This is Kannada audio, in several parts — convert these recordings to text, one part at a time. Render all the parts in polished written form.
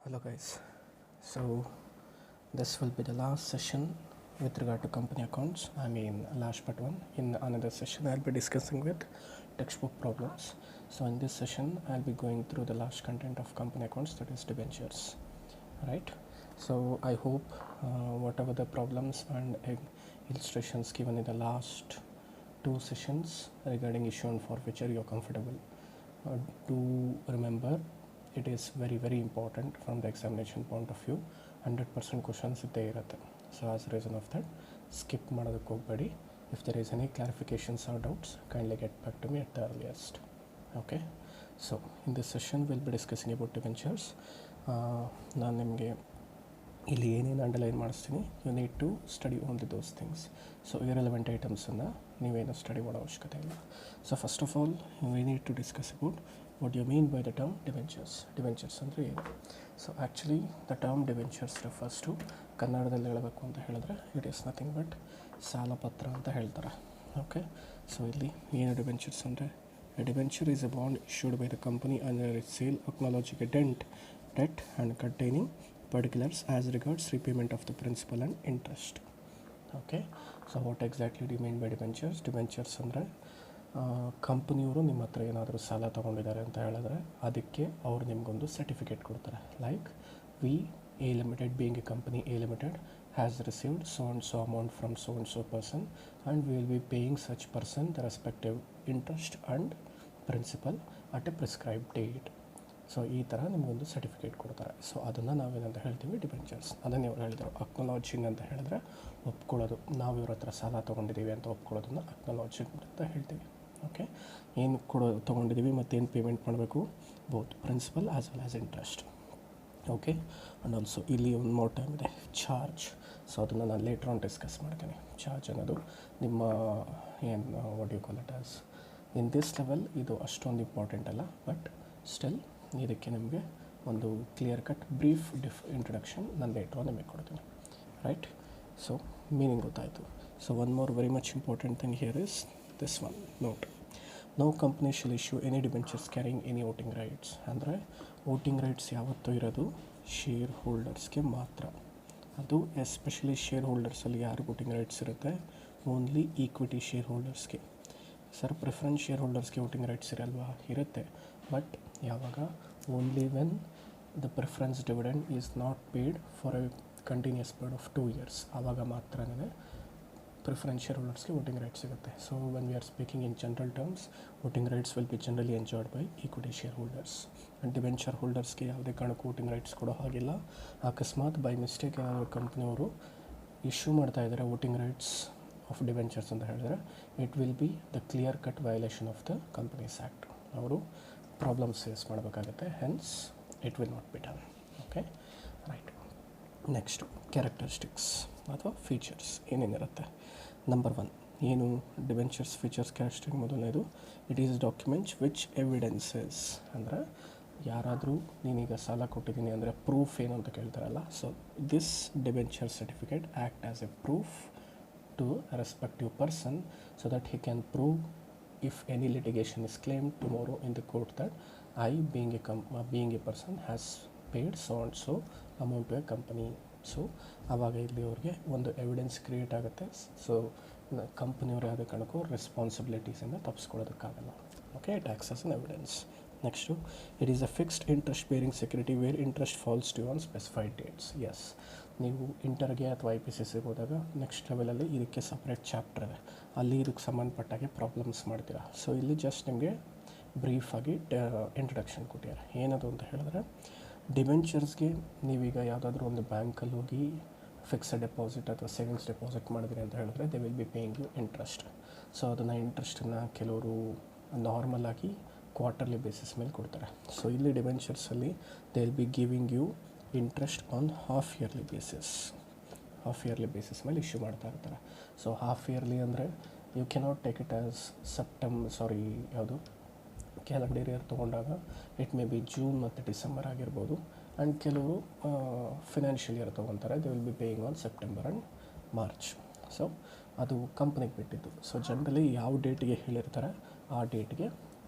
Hello guys, so this will be the last session with regard to company accounts. Last but one. In another session I'll be discussing with textbook problems. So in this session I'll be going through the last content of company accounts, that is debentures, right? So I hope whatever the problems and illustrations given in the last two sessions regarding issue and forfeiture you're comfortable. Do remember, it is very important from the examination point of view. 100% questions ಇದ್ದೇ ಇರುತ್ತೆ. So as a reason of that, skip ಮಾಡೋದಕ್ಕೆ ಹೋಗಬೇಡಿ. If there is any clarifications or doubts, kindly get back to me at the earliest. Okay, so in this session we'll be discussing about debentures. ನಾನು ನಿಮಗೆ ಇಲ್ಲಿ ಏನೇನು ಅಂಡರ್ಲೈನ್ ಮಾಡಿಸ್ತೀನಿ, you need to study only those things. So irrelevant ಐಟಮ್ಸನ್ನು ನೀವೇನು ಸ್ಟಡಿ ಮಾಡೋ ಅವಶ್ಯಕತೆ ಇಲ್ಲ. So first of all we need to discuss about what you mean by the term debentures. Debentures ಅಂದರೆ ಏನು? So actually the term debentures refers to, ಕನ್ನಡದಲ್ಲಿ ಹೇಳಬೇಕು ಅಂತ ಹೇಳಿದ್ರೆ ಇಟ್ ಈಸ್ ನಥಿಂಗ್ ಬಟ್ ಸಾಲಪತ್ರ ಅಂತ ಹೇಳ್ತಾರೆ. ಓಕೆ, ಸೊ ಇಲ್ಲಿ ಏನು ಡಿವೆಂಚರ್ಸ್ ಅಂದರೆ, a debenture is a bond issued by the company under its sale acknowledging a debt and containing particulars as regards repayment of the principal and interest. Okay, so what exactly do you mean by debentures? Debentures ಅಂದರೆ ಕಂಪನಿಯವರು ನಿಮ್ಮ ಹತ್ರ ಏನಾದರೂ ಸಾಲ ತೊಗೊಂಡಿದ್ದಾರೆ ಅಂತ ಹೇಳಿದ್ರೆ ಅದಕ್ಕೆ ಅವ್ರು ನಿಮಗೊಂದು ಸರ್ಟಿಫಿಕೇಟ್ ಕೊಡ್ತಾರೆ. Like we A limited being A company A limited has received so and so amount from so and so person and we will be paying such person the respective interest and principal at a prescribed date. So ಈ ಥರ ನಿಮಗೊಂದು ಸರ್ಟಿಫಿಕೇಟ್ ಕೊಡ್ತಾರೆ. ಸೊ ಅದನ್ನು ನಾವೇನಂತ ಹೇಳ್ತೀವಿ, ಡಿಬೆಂಚರ್ಸ್. ಅದನ್ನು ಇವ್ರು ಹೇಳಿದರು ಅಕ್ನಾಲಜಿಂಗ್ ಅಂತ ಹೇಳಿದ್ರೆ ಒಪ್ಕೊಳ್ಳೋದು, ನಾವು ಇವ್ರ ಹತ್ರ ಸಾಲ ತೊಗೊಂಡಿದ್ದೀವಿ ಅಂತ ಒಪ್ಕೊಳ್ಳೋದನ್ನು ಅಕ್ನಾಲಜಿಂಗ್ ಅಂತ ಹೇಳ್ತೀವಿ. ಓಕೆ, ಏನು ತೊಗೊಂಡಿದ್ದೀವಿ ಮತ್ತು ಏನು ಪೇಮೆಂಟ್ ಮಾಡಬೇಕು, both principal as well as interest. Okay, and also ಇಲ್ಲಿ ಒಂದು ಮೋರ್ ಟೈಮ್ ಇದೆ, ಚಾರ್ಜ್. ಸೊ ಅದನ್ನು ನಾನು ಲೇಟರ್ ಆನ್ ಡಿಸ್ಕಸ್ ಮಾಡ್ತೀನಿ. ಚಾರ್ಜ್ ಅನ್ನೋದು ನಿಮ್ಮ ಏನು what you call it as in this level ಇದು ಅಷ್ಟೊಂದು ಇಂಪಾರ್ಟೆಂಟ್ ಅಲ್ಲ, ಬಟ್ ಸ್ಟಿಲ್ ಇದಕ್ಕೆ ನಿಮಗೆ ಒಂದು ಕ್ಲಿಯರ್ ಕಟ್ ಬ್ರೀಫ್ ಇಂಟ್ರೊಡಕ್ಷನ್ ನಾನು ಲೇಟರ್ ನಿಮಗೆ ಕೊಡ್ತೀನಿ. ರೈಟ್, ಸೊ ಮೀನಿಂಗ್ ಗೊತ್ತಾಯಿತು. So one more very much important thing here is this one note. No company shall issue any debentures carrying any voting rights. ಅಂದರೆ ವೋಟಿಂಗ್ ರೈಟ್ಸ್ ಯಾವತ್ತೂ ಇರೋದು ಶೇರ್ ಹೋಲ್ಡರ್ಸ್ಗೆ ಮಾತ್ರ. ಅದು ಎಸ್ಪೆಷಲಿ ಶೇರ್ ಹೋಲ್ಡರ್ಸಲ್ಲಿ ಯಾರು ವೋಟಿಂಗ್ ರೈಟ್ಸ್ ಇರುತ್ತೆ, ಓನ್ಲಿ ಈಕ್ವಿಟಿ ಶೇರ್ ಹೋಲ್ಡರ್ಸ್ಗೆ. ಸರ್ ಪ್ರಿಫರೆನ್ಸ್ ಶೇರ್ ಹೋಲ್ಡರ್ಸ್ಗೆ ವೋಟಿಂಗ್ ರೈಟ್ಸ್ ಇರಲ್ವಾ? ಇರುತ್ತೆ, ಬಟ್ ಯಾವಾಗ only when the preference dividend is not paid for a continuous period of 2 years, ಆವಾಗ ಮಾತ್ರನೇ ಪ್ರಿಫರೆನ್ಸ್ ಶೇರ್ ಹೋಲ್ಡರ್ಸ್ಗೆ ವೋಟಿಂಗ್ ರೈಟ್ಸ್ ಸಿಗುತ್ತೆ. So when we are speaking in general terms, voting rights will be generally enjoyed by equity share holders. And debenture ಹೋಲ್ಡರ್ಸ್ಗೆ ಯಾವುದೇ ಕಾರಣಕ್ಕೂ ವೋಟಿಂಗ್ ರೈಟ್ಸ್ ಕೊಡೋ ಹಾಗಿಲ್ಲ. ಅಕಸ್ಮಾತ್ ಬೈ ಮಿಸ್ಟೇಕ್ ಏನಾದರೂ ಕಂಪ್ನಿಯವರು ಇಶ್ಯೂ ಮಾಡ್ತಾ ಇದ್ದಾರೆ ವೋಟಿಂಗ್ ರೈಟ್ಸ್ ಆಫ್ ಡಿಬೆಂಚರ್ಸ್ ಅಂತ ಹೇಳಿದ್ರೆ, it will be the clear cut violation of the companies act. ಅವರು ಪ್ರಾಬ್ಲಮ್ಸ್ ಫೇಸ್ ಮಾಡಬೇಕಾಗುತ್ತೆ, hence it will not be done. Okay, right. Next characteristics ಅಥವಾ ಫೀಚರ್ಸ್ ಏನೇನಿರುತ್ತೆ. ನಂಬರ್ 1 ಏನು ಡಿಬೆಂಚರ್ಸ್ ಫೀಚರ್ಸ್ ಕ್ಯಾರೆಕ್ಟರಿಸ್ಟಿಕ್ ಮೊದಲನೇದು, it is documents which evidences. ಅಂದರೆ ಯಾರಾದರೂ ನೀನೀಗ ಸಾಲ ಕೊಟ್ಟಿದ್ದೀನಿ ಅಂದರೆ ಪ್ರೂಫ್ ಏನು ಅಂತ ಕೇಳ್ತಾರಲ್ಲ, so this debenture certificate act as a proof to a respective person so that he can prove if any litigation is claimed tomorrow in the court that I being a person has paid so and so amount to a company. So ಆವಾಗ ಇಲ್ಲಿ ಅವ್ರಿಗೆ ಒಂದು ಎವಿಡೆನ್ಸ್ ಕ್ರಿಯೇಟ್ ಆಗುತ್ತೆ. ಸೊ ಕಂಪ್ನಿಯವ್ರು ಯಾವುದೇ ಕಾರಣಕ್ಕೂ ರೆಸ್ಪಾನ್ಸಿಬಿಲಿಟೀಸಿಂದ ತಪ್ಪಿಸ್ಕೊಳ್ಳೋದಕ್ಕಾಗಲ್ಲ. Okay, it acts as an evidence. Next, it is a fixed interest bearing security where interest falls due on specified dates. Yes, ನೀವು ಇಂಟರ್ಗೆ ಅಥವಾ IPCCಗೆ ಹೋದಾಗ ನೆಕ್ಸ್ಟ್ ಲೆವೆಲಲ್ಲಿ ಇದಕ್ಕೆ ಸಪ್ರೇಟ್ ಚಾಪ್ಟರ್ ಇದೆ, ಅಲ್ಲಿ ಇದಕ್ಕೆ ಸಂಬಂಧಪಟ್ಟಾಗೆ ಪ್ರಾಬ್ಲಮ್ಸ್ ಮಾಡ್ತೀರಾ. ಸೊ ಇಲ್ಲಿ ಜಸ್ಟ್ ನಿಮಗೆ ಬ್ರೀಫಾಗಿ ಇಂಟ್ರಡಕ್ಷನ್ ಕೊಟ್ಟಿದ್ದಾರೆ. ಏನದು ಅಂತ ಹೇಳಿದ್ರೆ, ಡಿಬೆಂಚರ್ಸ್ಗೆ ನೀವೀಗ ಯಾವುದಾದ್ರೂ ಒಂದು ಬ್ಯಾಂಕಲ್ಲಿ ಹೋಗಿ ಫಿಕ್ಸೆಡ್ ಡೆಪಾಸಿಟ್ ಅಥವಾ ಸೇವಿಂಗ್ಸ್ ಡೆಪಾಸಿಟ್ ಮಾಡಿದ್ರಿ ಅಂತ ಹೇಳಿದ್ರೆ they will be paying you interest. So ಅದನ್ನು ಇಂಟ್ರೆಸ್ಟನ್ನು ಕೆಲವರು ನಾರ್ಮಲಾಗಿ ಕ್ವಾರ್ಟರ್ಲಿ ಬೇಸಿಸ್ ಮೇಲೆ ಕೊಡ್ತಾರೆ. ಸೊ ಇಲ್ಲಿ ಡಿಬೆಂಚರ್ಸಲ್ಲಿ they will be giving you interest on half yearly basis ಮೇಲೆ ಇಶ್ಯೂ ಮಾಡ್ತಾ ಇರ್ತಾರೆ. ಸೊ ಹಾಫ್ ಇಯರ್ಲಿ ಅಂದರೆ you cannot take it as calendar year ತೊಗೊಂಡಾಗ ಇಟ್ ಮೇ ಬಿ ಜೂನ್ ಮತ್ತು ಡಿಸೆಂಬರ್ ಆಗಿರ್ಬೋದು. ಆ್ಯಂಡ್ ಕೆಲವರು ಫಿನಾನ್ಷಿಯಲ್ ಇಯರ್ ತೊಗೊತಾರೆ, they will be paying on September and March. So ಅದು ಕಂಪ್ನಿಗೆ ಬಿಟ್ಟಿದ್ದು. ಸೊ ಜನರಲಿ ಯಾವ ಡೇಟಿಗೆ ಹೇಳಿರ್ತಾರೆ ಆ ಡೇಟ್ಗೆ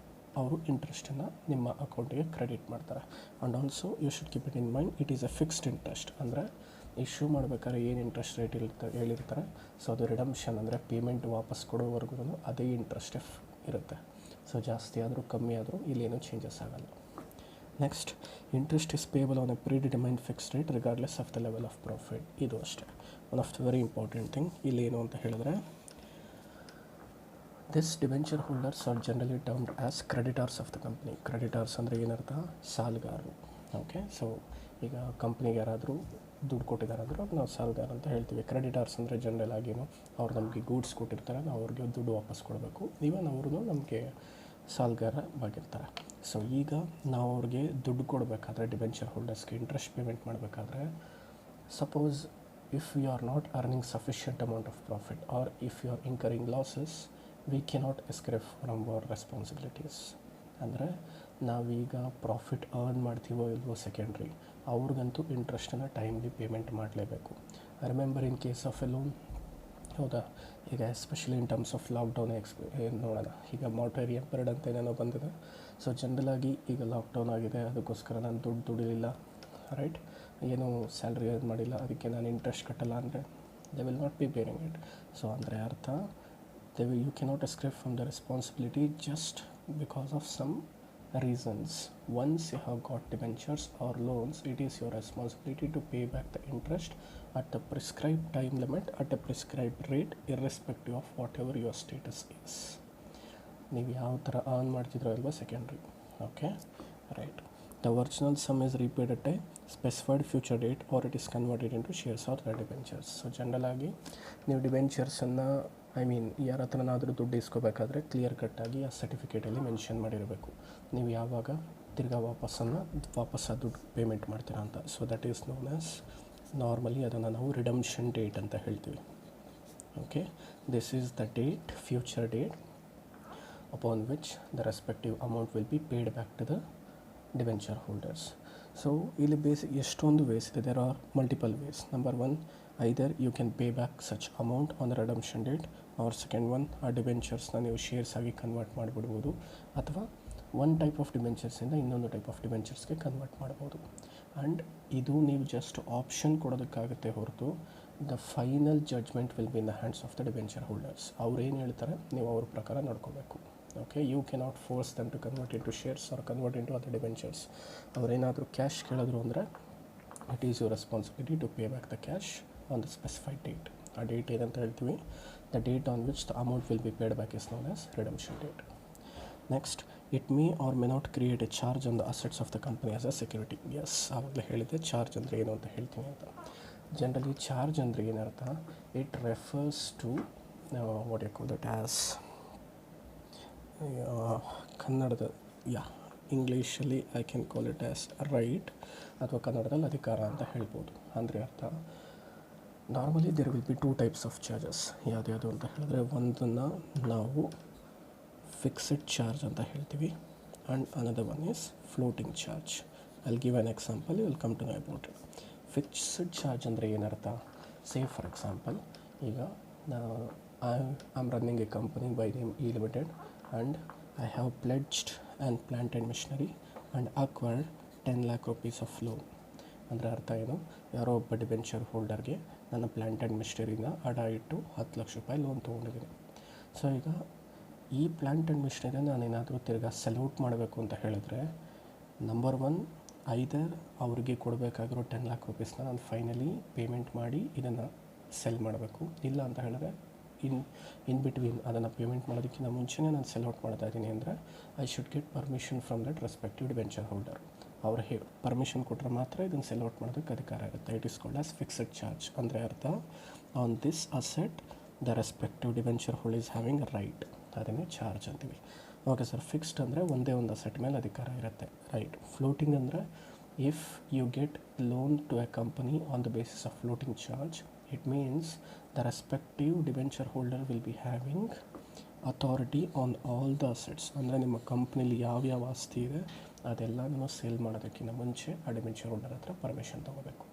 ಅವರು ಇಂಟ್ರೆಸ್ಟನ್ನು ನಿಮ್ಮ ಅಕೌಂಟಿಗೆ ಕ್ರೆಡಿಟ್ ಮಾಡ್ತಾರೆ. And also you should keep it in mind, it is a fixed interest. ಅಂದರೆ ಇಶ್ಯೂ ಮಾಡ್ಬೇಕಾದ್ರೆ ಏನು ಇಂಟ್ರೆಸ್ಟ್ ರೇಟ್ ಹೇಳಿರ್ತಾರೆ, ಸೊ ಅದು ರಿಡಮ್ಷನ್ ಅಂದರೆ ಪೇಮೆಂಟ್ ವಾಪಸ್ ಕೊಡೋವರೆಗೂ ಅದೇ ಇಂಟ್ರೆಸ್ಟ್ ಇರುತ್ತೆ. ಸೊ ಜಾಸ್ತಿ ಆದರೂ ಕಮ್ಮಿ ಆದರೂ ಇಲ್ಲೇನೂ ಚೇಂಜಸ್ ಆಗಲ್ಲ. Next, interest is payable on a predetermined fixed rate regardless of the level of profit. ಇದು ಅಷ್ಟೇ one of the very important thing. ಇಲ್ಲೇನು ಅಂತ ಹೇಳಿದ್ರೆ, this debenture holders are generally termed as creditors of the company. Creditors ಅಂದರೆ ಏನರ್ಥ? ಸಾಲಗಾರರು. ಓಕೆ, ಸೊ ಈಗ ಕಂಪ್ನಿಗೆ ಯಾರಾದರೂ ದುಡ್ಡು ಕೊಟ್ಟಿದ್ದಾರೆ ಅಂದ್ರೆ ನಾವು ಸಾಲಗಾರ ಅಂತ ಹೇಳ್ತೀವಿ. ಕ್ರೆಡಿಟಾರ್ಸ್ ಅಂದರೆ ಜನರಲ್ ಆಗೇನು, ಅವ್ರು ನಮಗೆ ಗೂಡ್ಸ್ ಕೊಟ್ಟಿರ್ತಾರೆ, ನಾವು ಅವ್ರಿಗೆ ದುಡ್ಡು ವಾಪಸ್ ಕೊಡಬೇಕು. ಈವನ್ ಅವ್ರದ್ದು ನಮಗೆ ಸಾಲಗಾರವಾಗಿರ್ತಾರೆ. ಸೊ ಈಗ ನಾವು ಅವ್ರಿಗೆ ದುಡ್ಡು ಕೊಡಬೇಕಾದ್ರೆ ಡಿಬೆಂಚರ್ ಹೋಲ್ಡರ್ಸ್ಗೆ ಇಂಟ್ರೆಸ್ಟ್ ಪೇಮೆಂಟ್ ಮಾಡಬೇಕಾದ್ರೆ, suppose if you are not earning sufficient amount of profit or if you are incurring losses, we cannot escape from our responsibilities. ಅಂದರೆ ನಾವೀಗ ಪ್ರಾಫಿಟ್ ಅರ್ನ್ ಮಾಡ್ತೀವೋ ಇಲ್ವೋ ಸೆಕೆಂಡ್ರಿ, ಅವ್ರಿಗಂತೂ ಇಂಟ್ರೆಸ್ಟನ್ನು ಟೈಮ್ಲಿ ಪೇಮೆಂಟ್ ಮಾಡಲೇಬೇಕು. I remember in case of a loan, ಹೌದಾ, ಈಗ especially in terms of lockdown ನೋಡೋಣ. ಈಗ ಮಾಟೋರಿಯಂ ಪೀರಿಯಡ್ ಅಂತ ಏನೇನೋ ಬಂದಿದೆ. ಸೊ ಜನರಲಾಗಿ ಈಗ ಲಾಕ್ಡೌನ್ ಆಗಿದೆ, ಅದಕ್ಕೋಸ್ಕರ ನಾನು ದುಡಿಲಿಲ್ಲ, ರೈಟ್, ಏನೂ ಸ್ಯಾಲ್ರಿ ಅರ್ನ್ ಮಾಡಿಲ್ಲ, ಅದಕ್ಕೆ ನಾನು ಇಂಟ್ರೆಸ್ಟ್ ಕಟ್ಟಲ್ಲ ಅಂದರೆ they will not B bearing it. So ಅಂದರೆ ಅರ್ಥ, you cannot escape from the responsibility just because of some reasons. Once you have got debentures or loans, it is your responsibility to pay back the interest at the prescribed time limit at a prescribed rate, irrespective of whatever your status is. ನೀವು ಯಾವ ಥರ ಅರ್ನ್ ಮಾಡ್ತಿದ್ರೋ ಅಲ್ವಾ secondary. Okay, right. The original sum is repaid at a specified future date or it is converted into shares or debentures. So ಜನರಲಾಗಿ ನೀವು ಡಿಬೆಂಚರ್ಸನ್ನು ಯಾರ ಹತ್ರನಾದರೂ ದುಡ್ಡು ಇಸ್ಕೋಬೇಕಾದ್ರೆ ಕ್ಲಿಯರ್ ಕಟ್ಟಾಗಿ ಆ ಸರ್ಟಿಫಿಕೇಟಲ್ಲಿ ಮೆನ್ಷನ್ ಮಾಡಿರಬೇಕು, ನೀವು ಯಾವಾಗ ತಿರ್ಗಾ ವಾಪಸ್ ಆ ದುಡ್ಡು ಪೇಮೆಂಟ್ ಮಾಡ್ತೀರಾ ಅಂತ. So that is known as, normally ಅದನ್ನು ನಾವು ರಿಡಮ್ಷನ್ ಡೇಟ್ ಅಂತ ಹೇಳ್ತೀವಿ. Okay, this is the date, future date upon which the respective amount will be paid back to the debenture holders. So ಇಲ್ಲಿ ಎಷ್ಟೊಂದು ವೇಸ್ ಇದೆ, there are multiple ways. Number one, either you can pay back such amount on the redemption date, or second one, ಆ ಡಿಬೆಂಚರ್ಸ್ನ ನೀವು ಶೇರ್ಸ್ ಆಗಿ ಕನ್ವರ್ಟ್ ಮಾಡಿಬಿಡ್ಬೋದು, ಅಥವಾ ಒನ್ ಟೈಪ್ ಆಫ್ ಡಿಬೆಂಚರ್ಸಿಂದ ಇನ್ನೊಂದು ಟೈಪ್ ಆಫ್ ಡಿಬೆಂಚರ್ಸ್ಗೆ ಕನ್ವರ್ಟ್ ಮಾಡ್ಬೋದು. ಆ್ಯಂಡ್ ಇದು ನೀವು ಜಸ್ಟ್ ಆಪ್ಷನ್ ಕೊಡೋದಕ್ಕಾಗುತ್ತೆ ಹೊರತು the final judgement will be in the hands of the debenture holders. ಅವ್ರು ಏನು ಹೇಳ್ತಾರೆ ನೀವು ಅವ್ರ ಪ್ರಕಾರ ನಡ್ಕೋಬೇಕು. Okay, you cannot force them to convert into shares or convert into other debentures. ಅವರೇನಾದರೂ ಕ್ಯಾಶ್ ಕೇಳಿದ್ರು ಅಂದರೆ it is your responsibility to pay back the cash on the specified date. ಆ ಡೇಟ್ ಏನಂತ ಹೇಳ್ತೀವಿ, the date on which the amount will be paid back is known as redemption date. Next, it may or may not create a charge on the assets of the company as a security. Yes, ಆವಾಗಲೇ ಹೇಳಿದ್ದೆ ಚಾರ್ಜ್ ಅಂದರೆ ಏನು ಅಂತ ಹೇಳ್ತೀನಿ ಅಂತ. ಜನರಲಿ ಚಾರ್ಜ್ ಅಂದರೆ ಏನರ್ಥ, it refers to what you call that as, ಕನ್ನಡದ ಇಂಗ್ಲೀಷಲ್ಲಿ I can call it as right, ಅಥವಾ ಕನ್ನಡದಲ್ಲಿ ಅಧಿಕಾರ ಅಂತ ಹೇಳ್ಬೋದು. ಅಂದರೆ ಅರ್ಥ, normally there will be two types of charges. ಯಾವ್ದು ಅಂತ ಹೇಳಿದ್ರೆ, ಒಂದನ್ನು ನಾವು ಫಿಕ್ಸ್ಡ್ ಚಾರ್ಜ್ ಅಂತ ಹೇಳ್ತೀವಿ, and another one is floating charge. I will give an example, you will come to know about it. Fixed charge ಅಂದರೆ ಏನರ್ಥ, ಸೇ ಫಾರ್ ಎಕ್ಸಾಂಪಲ್, ಈಗ I am running A company by name E limited and I have pledged and plant and machinery and acquired 10 lakh rupees of loan. ಅಂದರೆ ಅರ್ಥ ಏನು, ಯಾರೋ ಒಬ್ಬ ಡಿಬೆಂಚರ್ ಹೋಲ್ಡರ್ಗೆ ನನ್ನ ಪ್ಲ್ಯಾಂಟ್ ಆ್ಯಂಡ್ ಮಿಷನರಿನ ಅಡ ಇಟ್ಟು 10 ಲಕ್ಷ ರೂಪಾಯಿ ಲೋನ್ ತೊಗೊಂಡಿದ್ದೀನಿ. ಸೊ ಈಗ ಈ ಪ್ಲ್ಯಾಂಟ್ ಆ್ಯಂಡ್ ಮಿಷನರಿನ ನಾನೇನಾದರೂ ತಿರ್ಗಾ ಸೆಲ್ಔಟ್ ಮಾಡಬೇಕು ಅಂತ ಹೇಳಿದ್ರೆ, ನಂಬರ್ ಒನ್, ಐದರ್ ಅವ್ರಿಗೆ ಕೊಡಬೇಕಾಗಿರೋ 10 lakh ರೂಪೀಸ್ನ ನಾನು ಫೈನಲಿ ಪೇಮೆಂಟ್ ಮಾಡಿ ಇದನ್ನು ಸೆಲ್ ಮಾಡಬೇಕು. ಇಲ್ಲ ಅಂತ ಹೇಳಿದ್ರೆ ಇನ್ ಬಿಟ್ವೀನ್ ಅದನ್ನು ಪೇಮೆಂಟ್ ಮಾಡೋದಕ್ಕಿಂತ ಮುಂಚೆನೇ ನಾನು ಸೆಲ್ಔಟ್ ಮಾಡ್ತಾ ಇದ್ದೀನಿ ಅಂದರೆ I should get permission from that respective debenture holder. ಅವ್ರು ಪರ್ಮಿಷನ್ ಕೊಟ್ಟರೆ ಮಾತ್ರ ಇದನ್ನು ಸೆಲ್ಔಟ್ ಮಾಡೋದಕ್ಕೆ ಅಧಿಕಾರ ಇರುತ್ತೆ. It is called as fixed charge. ಅಂದರೆ ಅರ್ಥ, on this asset the respective debenture hold is having right, ಅದನ್ನೇ ಚಾರ್ಜ್ ಅಂತೀವಿ. ಓಕೆ ಸರ್, ಫಿಕ್ಸ್ಡ್ ಅಂದರೆ ಒಂದೇ ಒಂದು ಅಸೆಟ್ ಮೇಲೆ ಅಧಿಕಾರ ಇರುತ್ತೆ, ರೈಟ್. ಫ್ಲೋಟಿಂಗ್ ಅಂದರೆ if you get loan to a company on the basis of floating charge, it means the respective debenture holder will be having authority on all the assets. ಅಂದರೆ ನಿಮ್ಮ ಕಂಪ್ನಿಲಿ ಯಾವ್ಯಾವ ಆಸ್ತಿ ಇದೆ ಅದೆಲ್ಲನೂ ಸೇಲ್ ಮಾಡೋದಕ್ಕಿಂತ ಮುಂಚೆ ಆ ಡಿಬೆಂಚರ್ ಹೋಲ್ಡರ್ ಹತ್ರ ಪರ್ಮಿಷನ್ ತೊಗೋಬೇಕು.